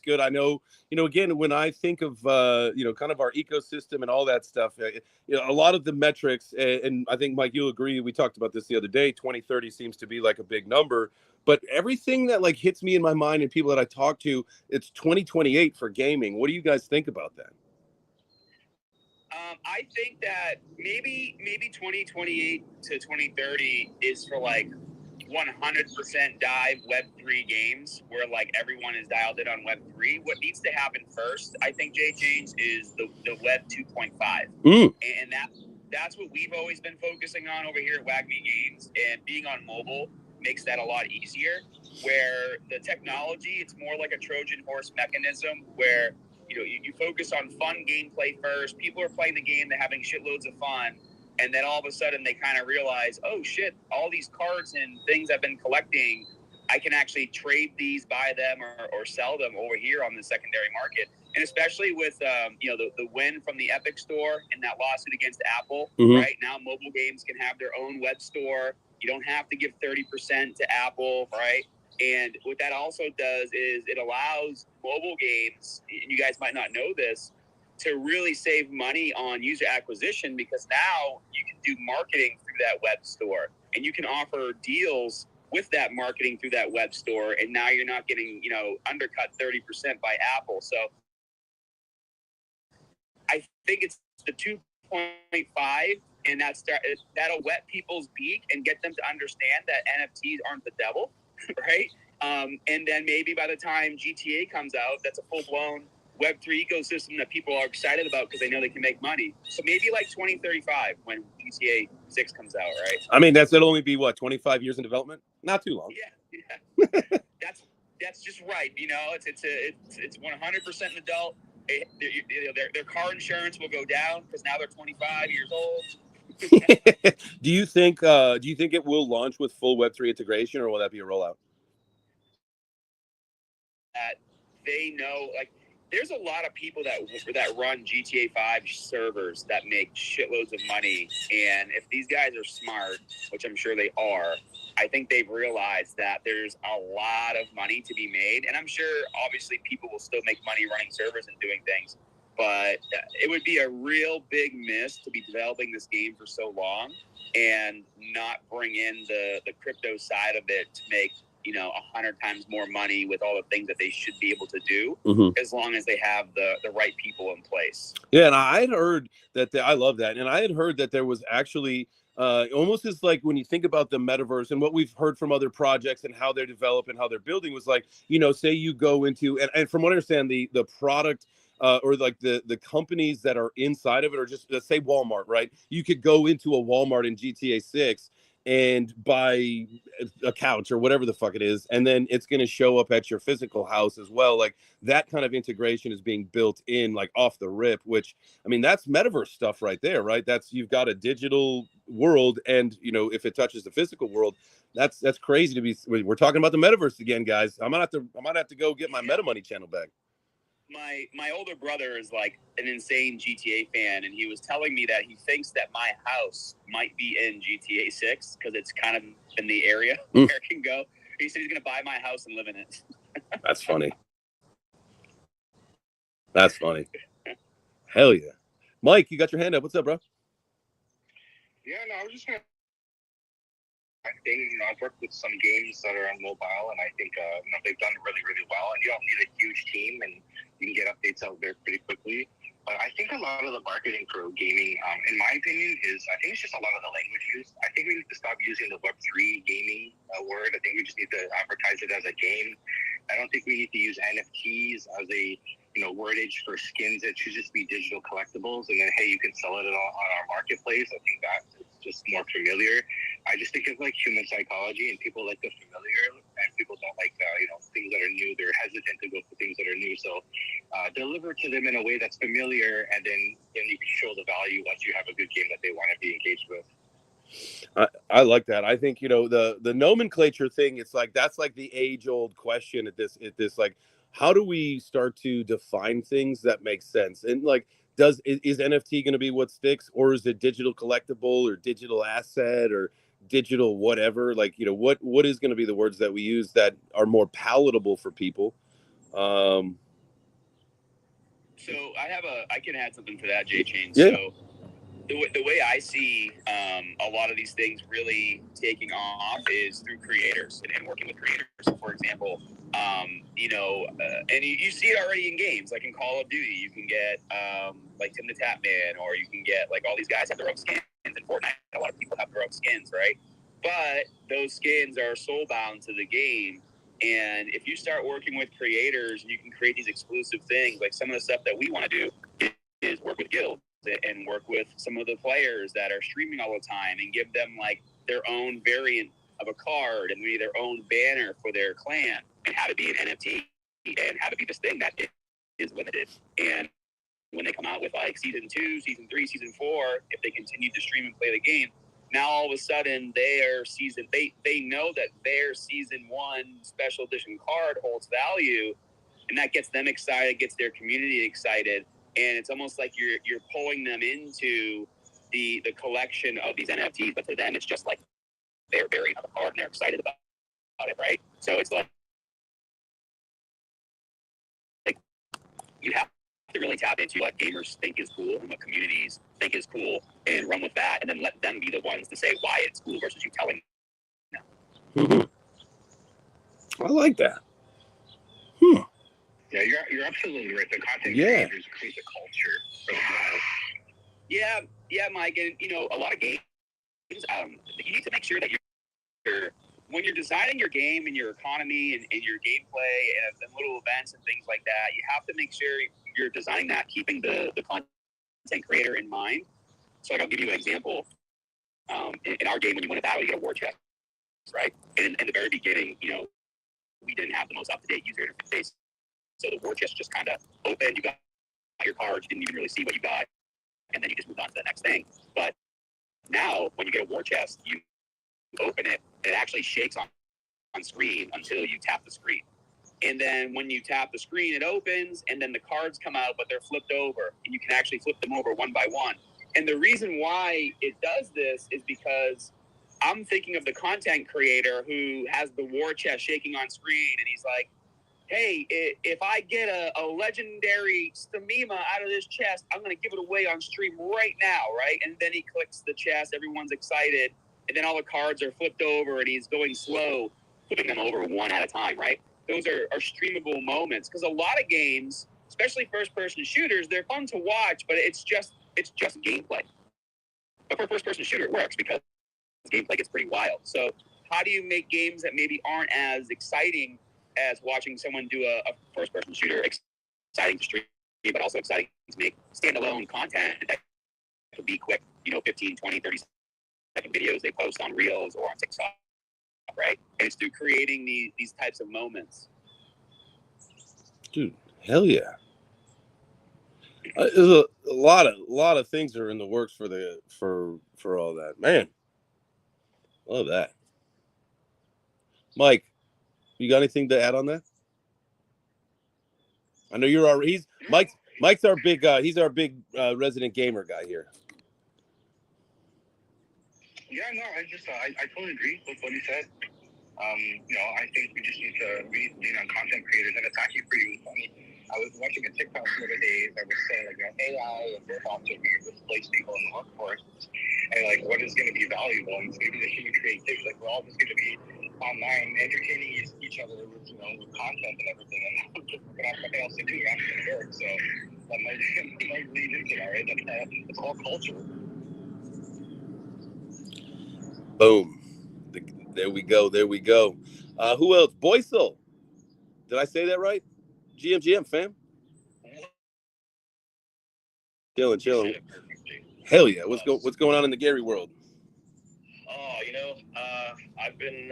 good. I know, again, when I think of, kind of our ecosystem and all that stuff, a lot of the metrics, and I think, Mike, you'll agree, we talked about this the other day, 2030 seems to be like a big number, but everything that like hits me in my mind and people that I talk to, it's 2028 for gaming. What do you guys think about that? I think that maybe 2028 to 2030 is for like 100% dive Web3 games where like everyone is dialed in on Web3. What needs to happen first, I think, VeChain, is the Web 2.5. And that's what we've always been focusing on over here at Wagme Games, and being on mobile makes that a lot easier, where the technology, it's more like a Trojan horse mechanism where you focus on fun gameplay first. People are playing the game, they're having shitloads of fun, and then all of a sudden they kind of realize, oh shit, all these cards and things I've been collecting I can actually trade these, buy them, or sell them over here on the secondary market. And especially with, the win from the Epic Store and that lawsuit against Apple, right? Now mobile games can have their own web store. You don't have to give 30% to Apple, right? And what that also does is it allows mobile games, and you guys might not know this, to really save money on user acquisition, because now you can do marketing through that web store and you can offer deals with that marketing through that web store. And now you're not getting, undercut 30% by Apple. So I think it's the 2.5, and that'll wet people's beak and get them to understand that NFTs aren't the devil, right? And then maybe by the time GTA comes out, that's a full-blown Web3 ecosystem that people are excited about because they know they can make money. So maybe like 2035 when GTA 6 comes out, right? I mean, that'll only be 25 years in development? Not too long. Yeah. That's just right. It's 100% an adult. Their car insurance will go down because now they're 25 years old. Do you think it will launch with full Web3 integration, or will that be a rollout? That they know, like, there's a lot of people that run GTA 5 servers that make shitloads of money, and if these guys are smart, which I'm sure they are, I think they've realized that there's a lot of money to be made. And I'm sure obviously people will still make money running servers and doing things, but it would be a real big miss to be developing this game for so long and not bring in the crypto side of it to make 100 times more money with all the things that they should be able to do, as long as they have the right people in place. Yeah, and I had heard that I love that, and I had heard that there was actually almost as like when you think about the metaverse and what we've heard from other projects and how they're developing, how they're building, was like, say you go into, and from what I understand, the product or like the companies that are inside of it, or just let's say Walmart, right? You could go into a Walmart in GTA 6 and buy a couch or whatever the fuck it is, and then it's going to show up at your physical house as well. Like that kind of integration is being built in, like off the rip, which, I mean, that's metaverse stuff right there, right? That's, you've got a digital world, and if it touches the physical world, that's crazy to be. We're talking about the metaverse again, guys. I might have to go get my Meta Money channel back. My older brother is like an insane GTA fan, and he was telling me that he thinks that my house might be in GTA 6 because it's kind of in the area where it can go. He said he's going to buy my house and live in it. That's funny. That's funny. Hell yeah. Mike, you got your hand up. What's up, bro? Yeah, no, I was just going to... I think, I've worked with some games that are on mobile, and I think, they've done really, really well. And you don't need a huge team, and you can get updates out there pretty quickly. But I think a lot of the marketing for gaming, in my opinion, I think it's just a lot of the language used. I think we need to stop using the Web3 gaming word. I think we just need to advertise it as a game. I don't think we need to use NFTs as a wordage for skins. It should just be digital collectibles, and then, hey, you can sell it on our marketplace. I think that's just more familiar. I just think of like human psychology, and people like the familiar, and people don't like things that are new. They're hesitant to go for things that are new. So deliver to them in a way that's familiar, and then you can show the value once you have a good game that they want to be engaged with. I like that. I think the nomenclature thing. It's like that's like the age-old question at this like, how do we start to define things that make sense? And like, is NFT going to be what sticks, or is it digital collectible or digital asset or digital whatever? Like, what is going to be the words that we use that are more palatable for people? So I can add something to that, VeChain. Yeah. So the way I see a lot of these things really taking off is through creators and working with creators. So for example, and you see it already in games, like in Call of Duty, you can get like Tim the Tap Man, or you can get like all these guys have their own skins. In Fortnite, a lot of people have their own skins, right? But those skins are soul bound to the game. And if you start working with creators, you can create these exclusive things. Like some of the stuff that we want to do is work with guilds and work with some of the players that are streaming all the time and give them like their own variant of a card and maybe their own banner for their clan, and how to be an NFT and how to be this thing that is limited. And when they come out with like season 2, season 3, season 4, if they continue to stream and play the game, now all of a sudden they know that their season 1 special edition card holds value, and that gets them excited, gets their community excited, and it's almost like you're pulling them into the collection of these NFTs, but to them it's just like they're buried on the card and they're excited about it, right? So it's like you have to really tap into what gamers think is cool and what communities think is cool and run with that, and then let them be the ones to say why it's cool versus you telling them. Mm-hmm. I like that. Yeah, you're absolutely right. The content creators create the culture. Yeah, Mike, and a lot of games, you need to make sure that you're when you're designing your game and your economy and your gameplay and little events and things like that, you have to make sure you're designing that keeping the content creator in mind. So like, I'll give you an example. In our game, when you win a battle, you get a war chest, right? And in the very beginning, we didn't have the most up-to-date user interface. So the war chest just kind of opened, you got your cards, you didn't even really see what you got, and then you just moved on to the next thing. But now, when you get a war chest, you open it, and it actually shakes on screen until you tap the screen. And then when you tap the screen, it opens, and then the cards come out, but they're flipped over, and you can actually flip them over one by one. And the reason why it does this is because I'm thinking of the content creator who has the war chest shaking on screen, and he's like, hey, if I get a legendary Stamima out of this chest, I'm going to give it away on stream right now, right? And then he clicks the chest, everyone's excited, and then all the cards are flipped over, and he's going slow, flipping them over one at a time, right? Those are streamable moments, because a lot of games, especially first-person shooters, they're fun to watch, but it's just gameplay. But for a first-person shooter, it works because gameplay gets pretty wild. So how do you make games that maybe aren't as exciting as watching someone do a first-person shooter exciting to stream, but also exciting to make standalone content that could be quick, 15, 20, 30-second videos they post on Reels or on TikTok, right? And it's through creating these types of moments. Dude, hell yeah. There's a lot of things are in the works for all that. Man, love that. Mike, you got anything to add on that? I know you're already. Mike's our big. He's our big resident gamer guy here. Yeah, no, I totally agree with what he said. I think we just need to lean on content creators, and it's actually pretty funny. I was watching a TikTok the other day that was saying AI and robots are going to displace people in the workforce, and what is going to be valuable, and it's going to be the human creativity. We're all just going to be online entertaining each other with with content and everything, and we're going to have nothing else to do after work. So that might lead into that, right? It's all culture. Boom. There we go. Who else? Boysel. Did I say that right? GM fam. Chilling. Hell yeah. What's going on in the Gary world? I've been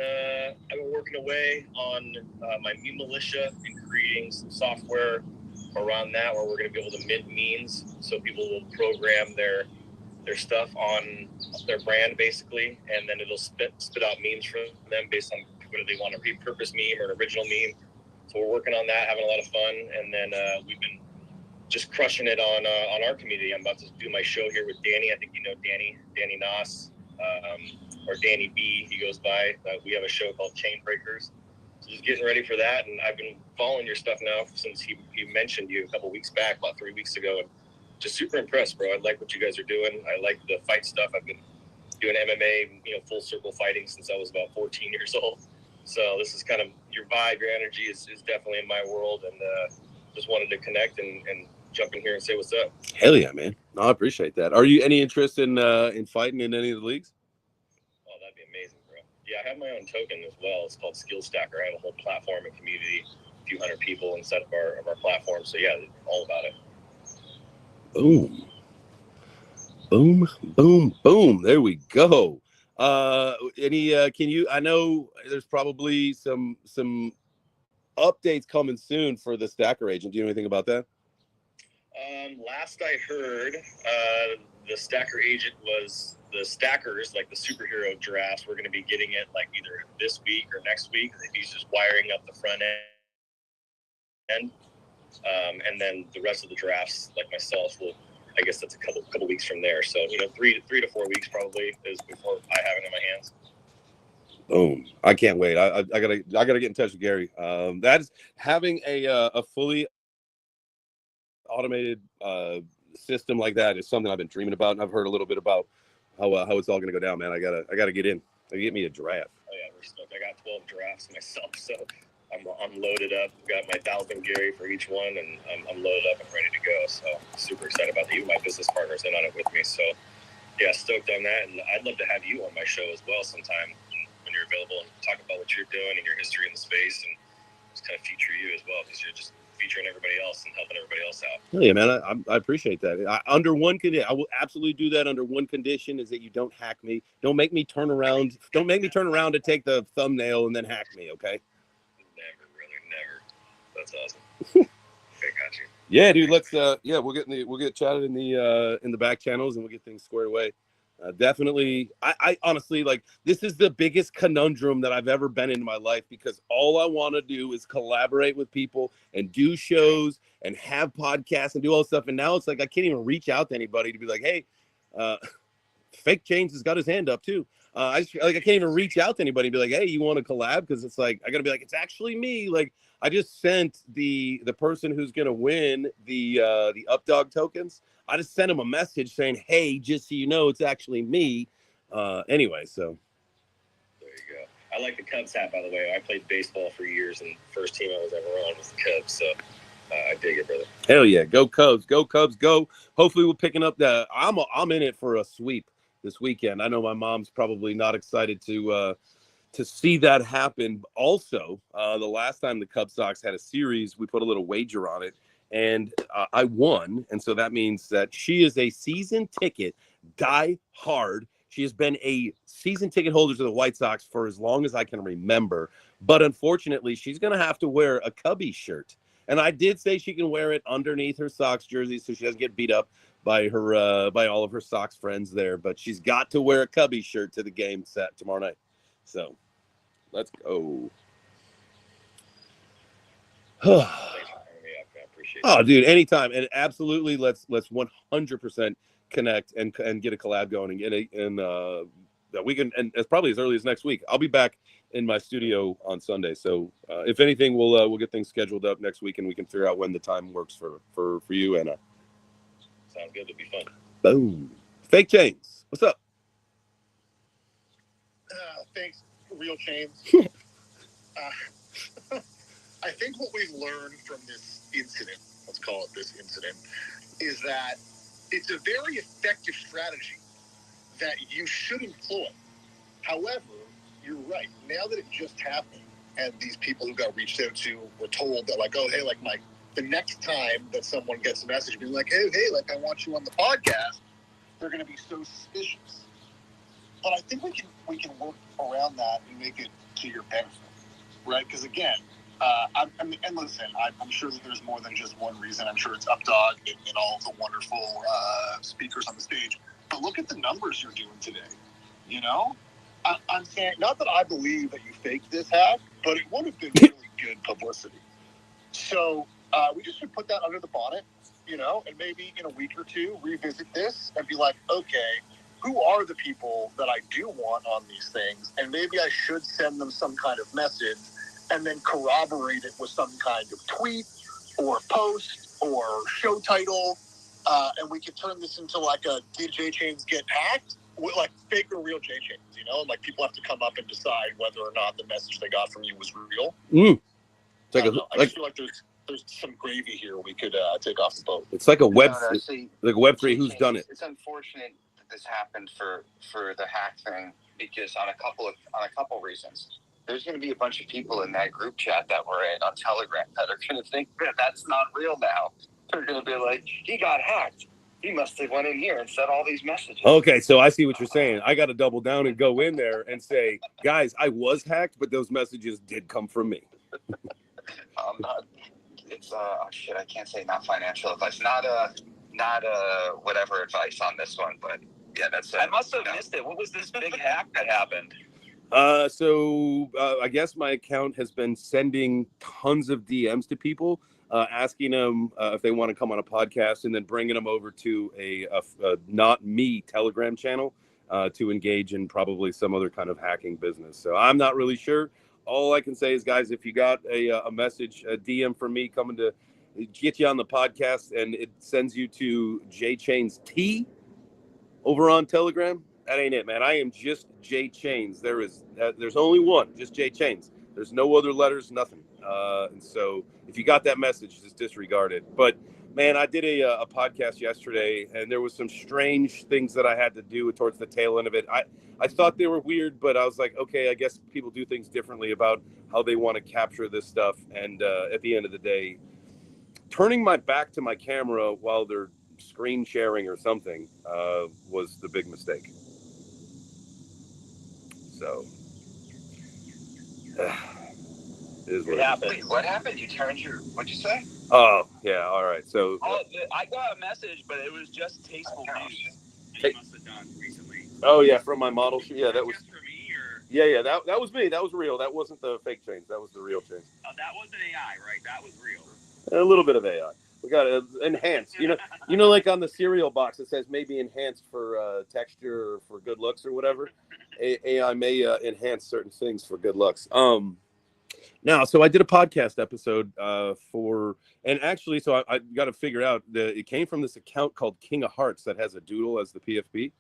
working away on my meme militia and creating some software around that where we're going to be able to mint memes, so people will program their stuff on their brand basically, and then it'll spit out memes from them based on whether they want a repurposed meme or an original meme. So we're working on that, having a lot of fun, and then we've been just crushing it on our community. I'm about to do my show here with Danny. I think you know Danny Noss, or Danny B, he goes by. We have a show called Chain Breakers. So just getting ready for that, and I've been following your stuff now since he mentioned you a couple weeks back, about 3 weeks ago, and just super impressed, bro. I like what you guys are doing. I like the fight stuff. I've been doing MMA, full circle fighting since I was about 14 years old. So this is kind of your vibe, your energy is definitely in my world, and just wanted to connect and jump in here and say what's up. Hell yeah, man. No, I appreciate that. Are you any interest in fighting in any of the leagues? Oh, that'd be amazing, bro. Yeah, I have my own token as well. It's called Skill Stacker. I have a whole platform and community, a few hundred people inside of our platform. So yeah, all about it. Boom. There we go. I know there's probably some updates coming soon for the Stacker Agent. Do you know anything about that? Last I heard, the Stacker Agent was the stackers, like the superhero giraffes, we're going to be getting it like either this week or next week. He's just wiring up the front end. And then the rest of the giraffes, like myself, will, I guess that's a couple weeks from there. So, 3 to 4 weeks probably is before I have it in my hands. Boom! I can't wait. I gotta get in touch with Gary. That's having a fully automated system like that is something I've been dreaming about, and I've heard a little bit about how it's all gonna go down, man. I gotta get in. Get me a giraffe. Oh yeah, we're stoked. I got 12 giraffes myself, so I'm loaded up. Got my 1,000 Gary for each one, and I'm loaded up and ready to go. So super excited about that. Even my business partner's in on it with me. So yeah, stoked on that, and I'd love to have you on my show as well sometime when you're available and talk about what you're doing and your history in the space, and just kind of feature you as well, because you're just featuring everybody else and helping everybody else out. Oh, yeah, man, I appreciate that. Under one condition, I will absolutely do that. Under one condition is that you don't hack me. Don't make me turn around. Don't make me turn around to take the thumbnail and then hack me. Okay. Never, brother, never. That's awesome. Okay, got you. Yeah, dude. Let's we'll get chatted in the back channels, and we'll get things squared away. Definitely. I honestly, like, this is the biggest conundrum that I've ever been in my life, because all I want to do is collaborate with people and do shows and have podcasts and do all this stuff. And now it's like I can't even reach out to anybody to be like, hey, Fake Chains has got his hand up too. I can't even reach out to anybody and be like, hey, you want to collab? Because it's like I gotta be like, it's actually me. Like, I just sent the person who's gonna win the Updog tokens. I just sent him a message saying, hey, just so you know, it's actually me. Anyway, so there you go. I like the Cubs hat, by the way. I played baseball for years, and the first team I was ever on was the Cubs. So I dig it, brother. hell yeah, go Cubs, go Cubs, go. Hopefully we're picking up the. I'm in it for a sweep this weekend. I know my mom's probably not excited to see that happen. Also, the last time the Cub Sox had a series, we put a little wager on it, and I won. And so that means that she is a season ticket die hard. She has been a season ticket holder to the White Sox for as long as I can remember. But unfortunately, she's going to have to wear a Cubby shirt. And I did say she can wear it underneath her Sox jersey so she doesn't get beat up by her by all of her Sox friends there. But she's got to wear a Cubby shirt to the game set tomorrow night. So let's go. Oh, dude, anytime. And absolutely, let's 100% connect and get a collab going and that we can, and it's probably as early as next week. I'll be back in my studio on Sunday. So if anything, we'll get things scheduled up next week, and we can figure out when the time works for you, Anna. Sounds good. It'll be fun. Boom. Fake Chains. What's up? Thanks, Real Chains. I think what we've learned from this incident, let's call it this incident, is that it's a very effective strategy that you should employ. However, you're right. Now that it just happened, and these people who got reached out to were told that, like, oh, hey, like, the next time that someone gets a message being like, hey, like, I want you on the podcast, they're going to be so suspicious. But I think we can work around that and make it to your benefit, right? Because again, and listen, I'm sure that there's more than just one reason. I'm sure it's Updog and all of the wonderful speakers on the stage. But look at the numbers you're doing today. You know, I'm saying, not that I believe that you faked this hack, but it would have been really good publicity. So we just should put that under the bonnet, you know, and maybe in a week or two revisit this and be like, okay, who are the people that I do want on these things? And maybe I should send them some kind of message and then corroborate it with some kind of tweet or post or show title. And we could turn this into like a did VeChain get hacked? Like fake or real VeChain, you know? Like people have to come up and decide whether or not the message they got from you was real. I just feel like there's some gravy here we could take off the boat. It's like a Web3 who's done it. It's unfortunate that this happened for the hack thing because on a couple reasons. There's going to be a bunch of people in that group chat that we're in on Telegram that are going to think that that's not real now. They're going to be like, he got hacked. He must have went in here and said all these messages. Okay, so I see what you're saying. I got to double down and go in there and say, guys, I was hacked, but those messages did come from me. It's I can't say not financial advice, not whatever advice on this one, but Yeah, that's it. I must have missed it. What was this big hack that happened? So I guess my account has been sending tons of DMs to people, asking them if they want to come on a podcast, and then bringing them over to a not me Telegram channel to engage in probably some other kind of hacking business. So I'm not really sure. All I can say is, guys, if you got a message, a DM from me coming to get you on the podcast, and it sends you to VeChain's T over on Telegram, that ain't it, man. I am just VeChains. There's only one, just VeChains. There's no other letters, nothing. And so if you got that message, just disregard it. But man, I did a podcast yesterday, and there was some strange things that I had to do towards the tail end of it. I thought they were weird, but I was like, okay, I guess people do things differently about how they want to capture this stuff. And at the end of the day, turning my back to my camera while they're screen sharing or something was the big mistake. So it is what happened. Wait, what happened? You turned your, what'd you say? Oh yeah, all right. So I got a message, but it was just tasteful views that you must have done recently. Oh yeah, from my model. Yeah, that was just for me, or yeah, that was me. That was real. That wasn't the fake chains. That was the real chains. that wasn't AI, right? That was real. A little bit of AI. We got it enhanced. You know, like on the cereal box, it says maybe enhanced for texture or for good looks or whatever. AI may enhance certain things for good looks. Now, so I did a podcast episode and actually, so I got to figure out it came from this account called King of Hearts that has a doodle as the PFP,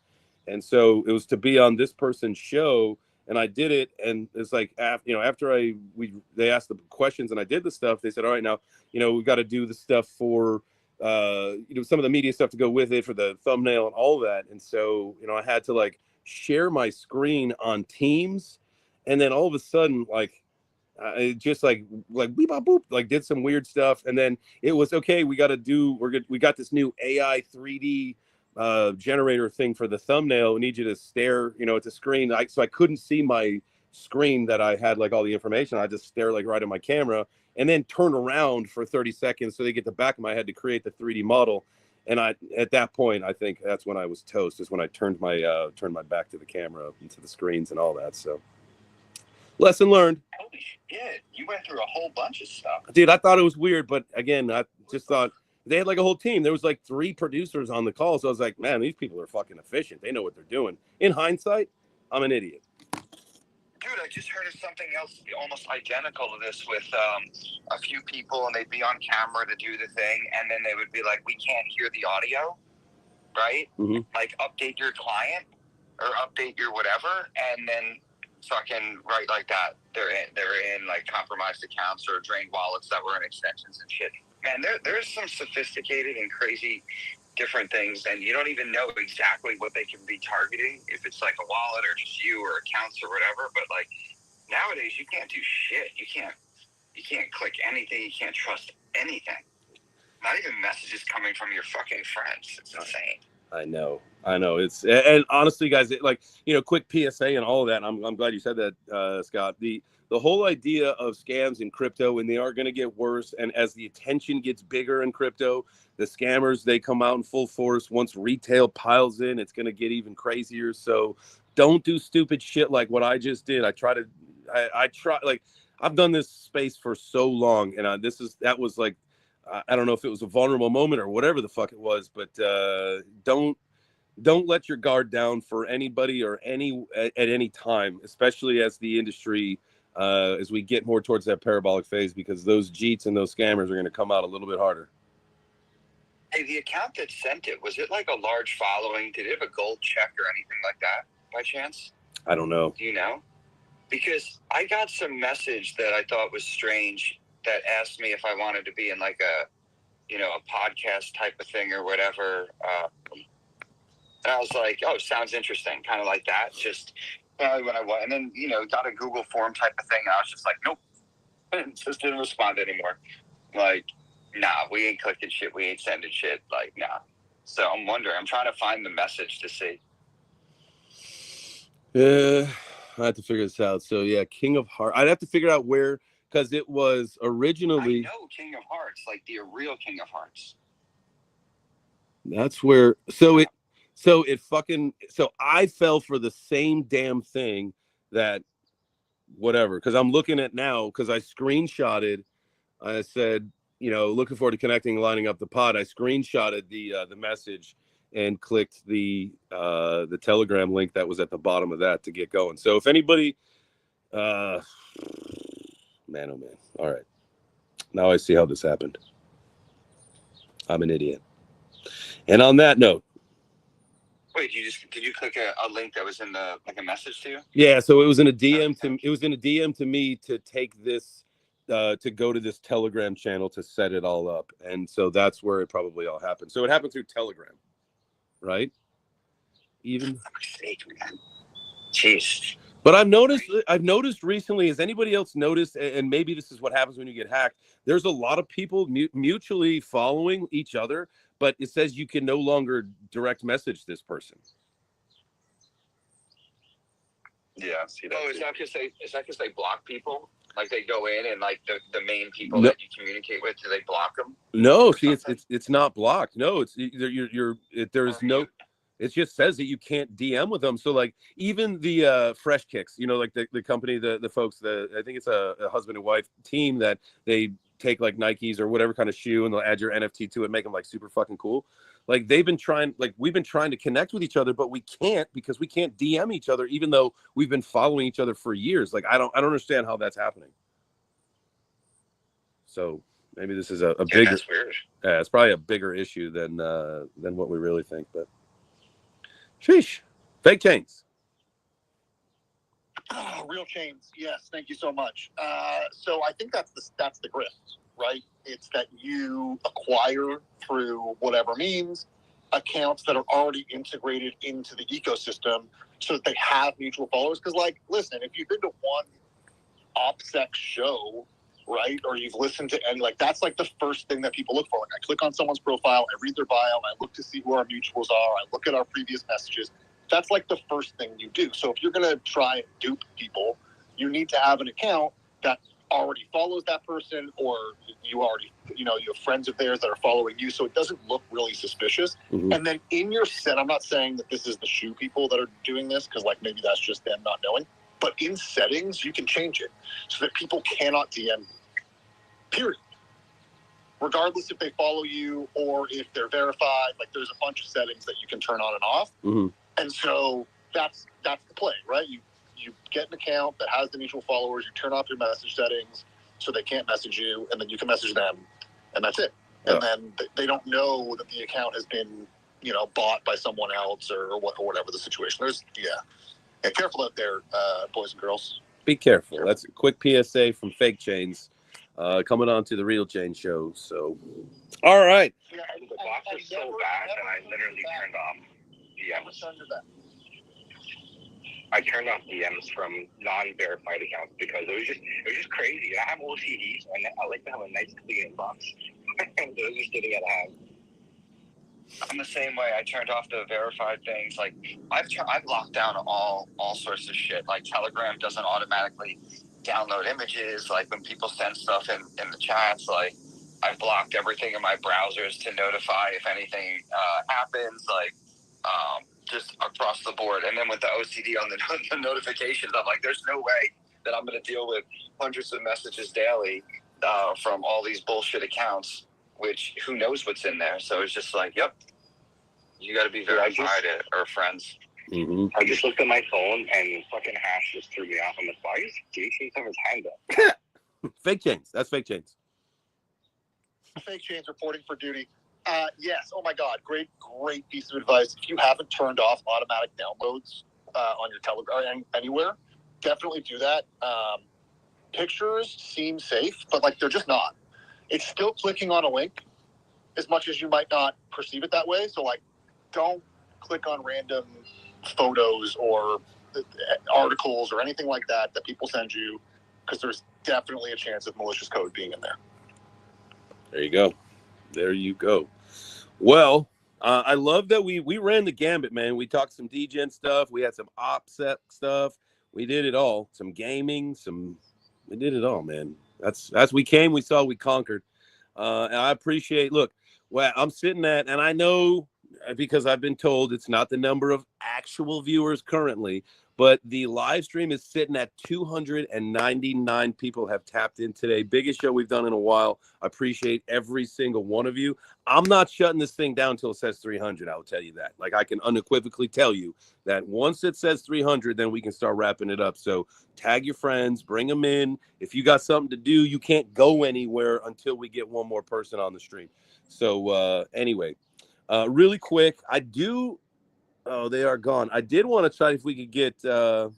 and so it was to be on this person's show. And I did it, and it's like after they asked the questions and I did the stuff. They said, all right, now we've got to do the stuff for some of the media stuff to go with it for the thumbnail and all that. And so I had to like share my screen on Teams, and then all of a sudden it just like beep bop boop, like did some weird stuff, and then it was okay. We got this new AI 3D generator thing for the thumbnail. We need you to stare at the screen. So I couldn't see my screen that I had like all the information. I just stare like right at my camera and then turn around for 30 seconds so they get the back of my head to create the 3D model. And at that point, I think that's when I was toast, is when I turned my back to the camera and to the screens and all that. So lesson learned. Holy shit, you went through a whole bunch of stuff. Dude, I thought it was weird, but again, I just thought they had like a whole team. There was like 3 producers on the call. So I was like, man, these people are fucking efficient. They know what they're doing. In hindsight, I'm an idiot. Dude, I just heard of something else almost identical to this with a few people, and they'd be on camera to do the thing, and then they would be like, we can't hear the audio, right? Mm-hmm. Like, update your client or update your whatever, and then fucking right like that. They're in like compromised accounts or drained wallets that were in extensions and shit. Man, there's some sophisticated and crazy different things, and you don't even know exactly what they can be targeting, if it's like a wallet or just you or accounts or whatever. But like nowadays, you can't do shit. You can't click anything. You can't trust anything. Not even messages coming from your fucking friends. It's insane. I know. It's, and honestly, guys, quick PSA and all of that. And I'm glad you said that, Scott. The whole idea of scams in crypto, and they are going to get worse. And as the attention gets bigger in crypto, the scammers, they come out in full force. Once retail piles in, it's going to get even crazier. So don't do stupid shit like what I just did. I've done this space for so long, and that was like, I don't know if it was a vulnerable moment or whatever the fuck it was, but don't let your guard down for anybody or at any time, especially as the industry, as we get more towards that parabolic phase, because those Jeets and those scammers are going to come out a little bit harder. Hey, the account that sent it, was it like a large following? Did it have a gold check or anything like that by chance? I don't know. Do you know? Because I got some message that I thought was strange that asked me if I wanted to be in like a podcast type of thing or whatever. And I was like, oh, sounds interesting. Kind of like that. Just when I went, and then, got a Google form type of thing. And I was just like, nope. And just didn't respond anymore. Like, nah, we ain't clicking shit. We ain't sending shit. Like, nah. So I'm wondering, I'm trying to find the message to see. I have to figure this out. So yeah, King of Hearts. I'd have to figure out where, because it was originally. I know King of Hearts, like the real King of Hearts. That's where. So So I fell for the same damn thing that whatever, because I'm looking at now, because I screenshotted, I said, looking forward to connecting, lining up the pod. I screenshotted the message and clicked the Telegram link that was at the bottom of that to get going. So if anybody, man, oh man. All right. Now I see how this happened. I'm an idiot. And on that note. Wait, did you click a link that was in a message to you? Yeah, so it was in a DM to me to take this to go to this Telegram channel to set it all up. And so that's where it probably all happened. So it happened through Telegram, right? Even mistake, man. Jeez. But I've noticed recently, has anybody else noticed, and maybe this is what happens when you get hacked, there's a lot of people mutually following each other, but it says you can no longer direct message this person. Yeah, see that. Oh, is that because they block people? Like they go in and like the main people that you communicate with, do they block them? No, see, it's not blocked. No, it just says that you can't DM with them. So like even the Fresh Kicks, like the company, the folks, I think it's a husband and wife team that they take like Nikes or whatever kind of shoe and they'll add your NFT to it, make them like super fucking cool. Like we've been trying to connect with each other, but we can't because we can't DM each other, even though we've been following each other for years. Like I don't understand how that's happening. So maybe this is a bigger. That's weird. Yeah, it's probably a bigger issue than what we really think. But sheesh, fake chains. Oh, real chains. Yes, thank you so much. So I think that's the grift, right? It's that you acquire through whatever means accounts that are already integrated into the ecosystem so that they have mutual followers. Because, like, listen, if you've been to one OPSEC show, right, or you've listened to any, like, that's like the first thing that people look for. Like, I click on someone's profile, I read their bio, I look to see who our mutuals are, I look at our previous messages. That's like the first thing you do. So if you're going to try and dupe people, you need to have an account that already follows that person, or you already, you have friends of theirs that are following you, so it doesn't look really suspicious. Mm-hmm. And then in your set, I'm not saying that this is the shoe people that are doing this, because like maybe that's just them not knowing, but in settings, you can change it so that people cannot DM you, period. Regardless if they follow you or if they're verified, like there's a bunch of settings that you can turn on and off. Mm-hmm. And so that's the play, right? You get an account that has the mutual followers, you turn off your message settings so they can't message you, and then you can message them, and that's it. And then they don't know that the account has been, bought by someone else or whatever the situation is. Yeah, careful out there, boys and girls. Be careful. That's a quick PSA from Fake Chains, coming on to the Real Chain show. So, all right. Yeah, the box is so bad that I literally turned off DMs. I turned off DMs from non-verified accounts because it was just crazy. I have OCD, so I like to have a nice clean inbox. Those are sitting at home. I'm the same way. I turned off the verified things. Like I've locked down all sorts of shit. Like Telegram doesn't automatically download images. Like when people send stuff in the chats, like I've blocked everything in my browsers to notify if anything happens. Like just across the board. And then with the OCD on the notifications, I'm like, there's no way that I'm going to deal with hundreds of messages daily from all these bullshit accounts, which who knows what's in there. So it's just like, yep, you got to be verified or friends. Mm-hmm. I just looked at my phone and fucking Hash just threw me off. I'm like, why is Jason have his hand up? Fake Chains. That's Fake Chains. Fake Chains reporting for duty. Yes. Oh my God. Great piece of advice. If you haven't turned off automatic downloads on your Telegram anywhere, definitely do that. Pictures seem safe, but like they're just not. It's still clicking on a link as much as you might not perceive it that way. So like, don't click on random photos or articles or anything like that people send you, because there's definitely a chance of malicious code being in there. There you go. Well, I love that we ran the gambit, man. We talked some DGen stuff. We had some OPSEC stuff. We did it all. Some gaming, we did it all, man. That's we came, we saw, we conquered. And I appreciate, look, well, I'm sitting at, and I know because I've been told it's not the number of actual viewers currently, but the live stream is sitting at 299 people have tapped in today. Biggest show we've done in a while. I appreciate every single one of you. I'm not shutting this thing down until it says 300. I will tell you that. Like, I can unequivocally tell you that once it says 300, then we can start wrapping it up. So tag your friends, bring them in. If you got something to do, you can't go anywhere until we get one more person on the stream. So anyway, really quick, oh, they are gone. I did want to try if we could get the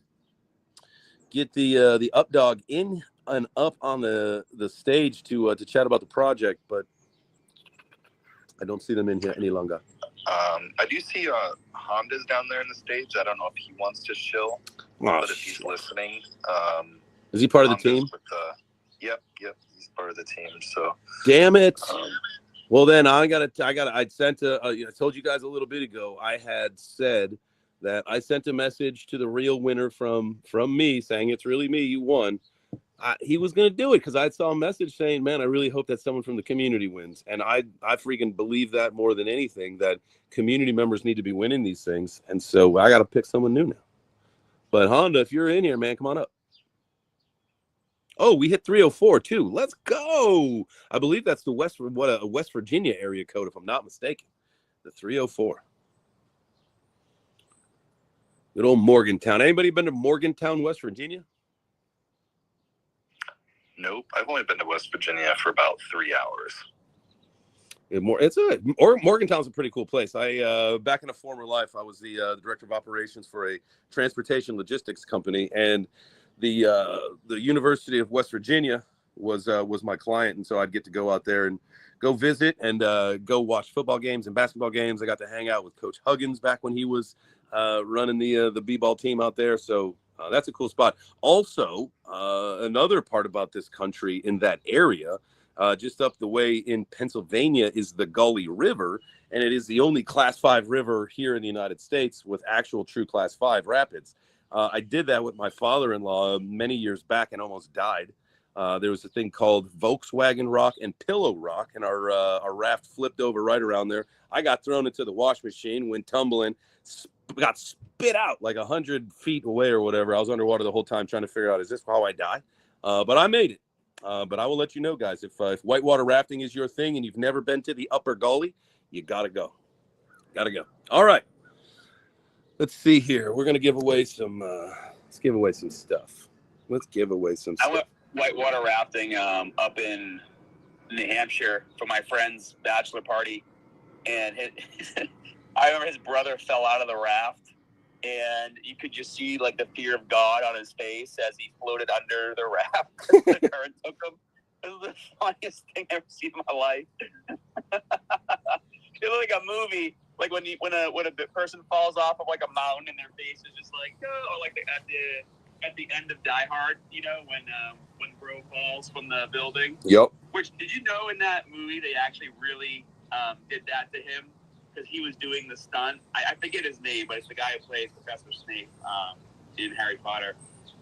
up dog in and up on the stage to chat about the project, but I don't see them in here any longer. I do see Honda's down there in the stage. I don't know if he wants to chill, but if he's listening, is he part of the team? Yep, he's part of the team. So damn it. Well, then I sent I told you guys a little bit ago, I had said that I sent a message to the real winner from me saying it's really me, you won. He was going to do it because I saw a message saying, man, I really hope that someone from the community wins. And I freaking believe that more than anything, that community members need to be winning these things. And so I got to pick someone new now. But Honda, if you're in here, man, come on up. Oh, we hit 304 too. Let's go. I believe that's the West Virginia area code, if I'm not mistaken. The 304. Good old Morgantown. Anybody been to Morgantown, West Virginia? Nope. I've only been to West Virginia for about 3 hours. Morgantown's a pretty cool place. Back in a former life, I was the director of operations for a transportation logistics company, and the University of West Virginia was my client, and so I'd get to go out there and go visit and go watch football games and basketball games. I got to hang out with Coach Huggins back when he was running the b-ball team out there. So that's a cool spot. Also, another part about this country in that area, just up the way in Pennsylvania, is the Gully River, and it is the only Class 5 river here in the United States with actual true Class 5 rapids. I did that with my father-in-law many years back and almost died. There was a thing called Volkswagen Rock and Pillow Rock, and our raft flipped over right around there. I got thrown into the wash machine, went tumbling, got spit out like 100 feet away or whatever. I was underwater the whole time trying to figure out, is this how I die? But I made it. But I will let you know, guys, if whitewater rafting is your thing and you've never been to the Upper Gully, you got to go. Got to go. All right. Let's see here. We're going to give away some, let's give away some stuff. I went whitewater rafting up in New Hampshire for my friend's bachelor party. And I remember his brother fell out of the raft. And you could just see, like, the fear of God on his face as he floated under the raft. The current took him. It was the funniest thing I've ever seen in my life. It looked like a movie. Like when a person falls off of like a mountain and their face is just like, oh, or like at the end of Die Hard, you know, when Bro falls from the building. Yep. Which, did you know in that movie they actually really did that to him because he was doing the stunt. I forget his name, but it's the guy who plays Professor Snape in Harry Potter.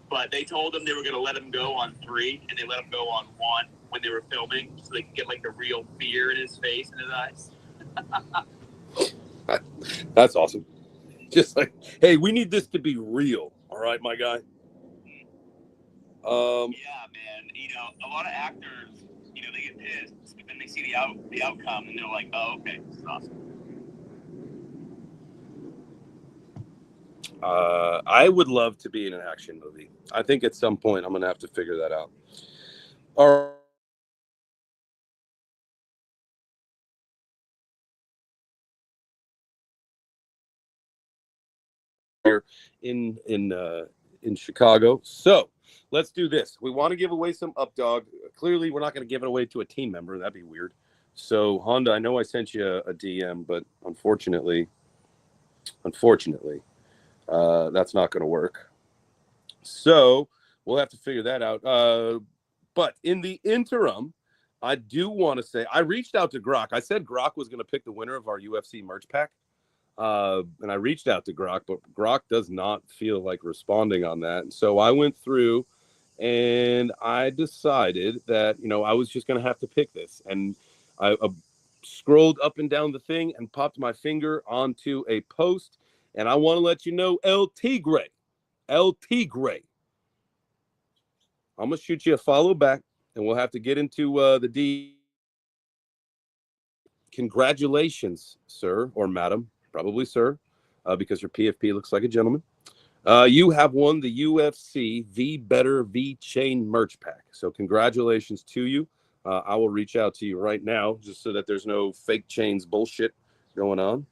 But they told him they were going to let him go on 3, and they let him go on 1 when they were filming, so they could get like the real fear in his face and his eyes. That's awesome. Just like, hey, we need this to be real. All right, my guy. Yeah, man. You know, a lot of actors, you know, they get pissed, but then they see the outcome, and they're like, oh, okay, this is awesome. I would love to be in an action movie. I think at some point I'm going to have to figure that out. All right. In Chicago. So let's do this. We want to give away some up dog. Clearly, we're not going to give it away to a team member. That'd be weird. So Honda, I know I sent you a DM, but unfortunately, that's not going to work. So we'll have to figure that out. But in the interim, I do want to say I reached out to Grok. I said Grok was going to pick the winner of our UFC merch pack. And I reached out to Grok, but Grok does not feel like responding on that. And so I went through and I decided that, you know, I was just going to have to pick this. And scrolled up and down the thing and popped my finger onto a post. And I want to let you know, El Tigre, I'm going to shoot you a follow back, and we'll have to get into the D. Congratulations, sir or madam, probably sir, because your PFP looks like a gentleman. You have won the UFC VeChain merch pack. So congratulations to you. I will reach out to you right now just so that there's no fake chains bullshit going on.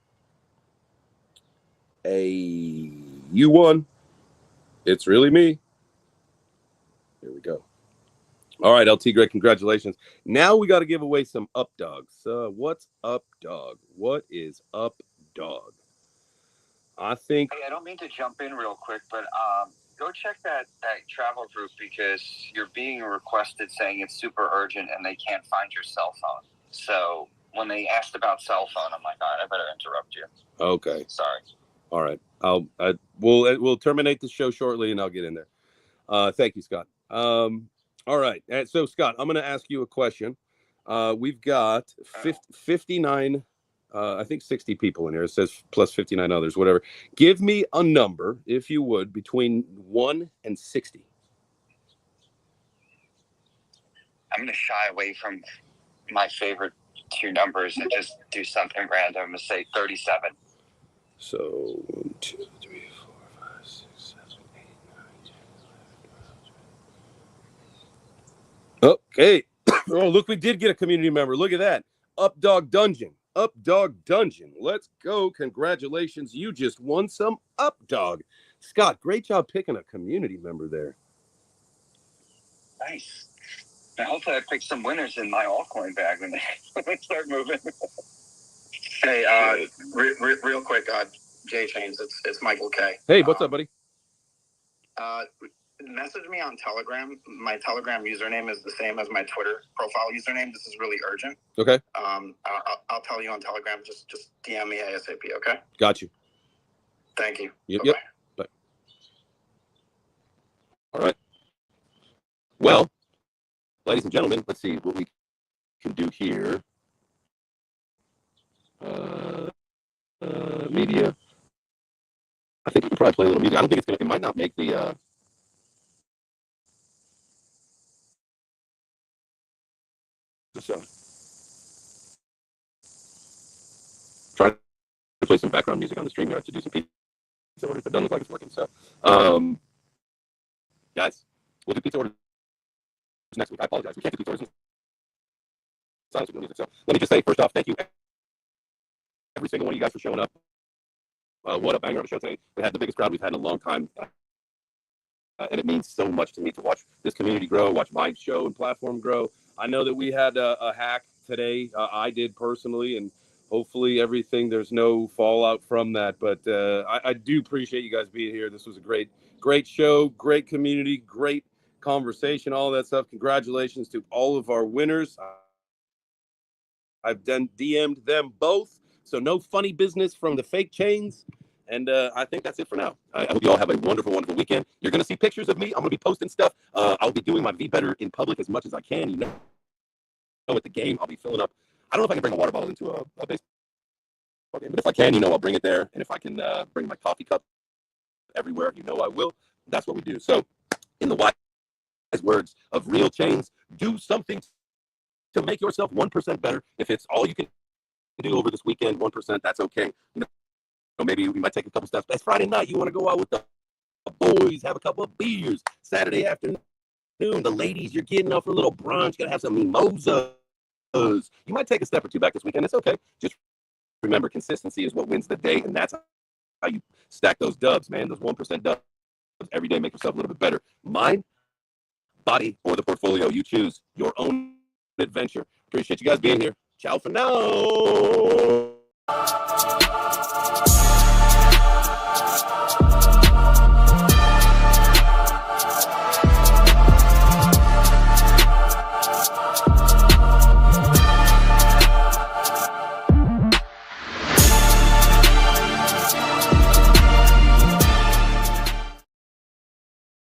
You won. It's really me. Here we go. All right, LT, great. Congratulations. Now we got to give away some up dogs. What's up, dog? What is up, dog? I think. Hey, I don't mean to jump in real quick, but go check that travel group because you're being requested saying it's super urgent and they can't find your cell phone. So when they asked about cell phone, I'm like, all right, I better interrupt you. Okay. Sorry. All right. We'll terminate the show shortly and I'll get in there. Thank you, Scott. All right. So, Scott, I'm going to ask you a question. We've got 59, I think 60 people in here. It says plus 59 others, whatever. Give me a number, if you would, between 1 and 60. I'm going to shy away from my favorite two numbers and just do something random. I'm going to say 37. So, 1, 2, 3, 4, 5, 6, 7, 8, 9, 10, 11, 12. Okay. Oh, look, we did get a community member. Look at that. Up Dog Dungeon. Let's go. Congratulations. You just won some Up Dog. Scott, great job picking a community member there. Nice. Now, hopefully I pick some winners in my altcoin bag when they start moving. Hey, real quick, VeChain, it's Michael K. Hey, what's up, buddy? Message me on Telegram. My Telegram username is the same as my Twitter profile username. This is really urgent. Okay. I'll tell you on Telegram. Just DM me ASAP, okay? Got you. Thank you. Yep. Bye. All right. Well, ladies and gentlemen, let's see what we can do here. Media. I think we can probably play a little music. I don't think it might not make the so try to play some background music on the stream yard to do some pizza orders, but it doesn't look like it's working. So guys, we'll do pizza orders next week. I apologize. We can't do pizza orders with music. So let me just say first off, thank you every single one of you guys for showing up. What a banger of a show today. We had the biggest crowd we've had in a long time. And it means so much to me to watch this community grow, watch my show and platform grow. I know that we had a hack today. I did personally, and hopefully there's no fallout from that. But I do appreciate you guys being here. This was a great show, great community, great conversation, all that stuff. Congratulations to all of our winners. I've DM'd them both. So no funny business from the fake chains. And I think that's it for now. I hope you all have a wonderful, wonderful weekend. You're going to see pictures of me. I'm going to be posting stuff. I'll be doing my VBetter in public as much as I can. You know, at the game, I'll be filling up. I don't know if I can bring a water bottle into a baseball game, but if I can, I'll bring it there. And if I can bring my coffee cup everywhere, I will. That's what we do. So in the wise words of Real Chains, do something to make yourself 1% better. If it's all you can do over this weekend, 1%, that's okay. Maybe we might take a couple steps. It's Friday night. You want to go out with the boys, have a couple of beers. Saturday afternoon, the ladies, you're getting up for a little brunch, gonna have some mimosas. You might take a step or two back this weekend. It's okay. Just remember, consistency is what wins the day, and that's how you stack those dubs, man. Those 1% dubs every day. Make yourself a little bit better. Mind, body, or the portfolio. You choose your own adventure. Appreciate you guys being here. Ciao for now.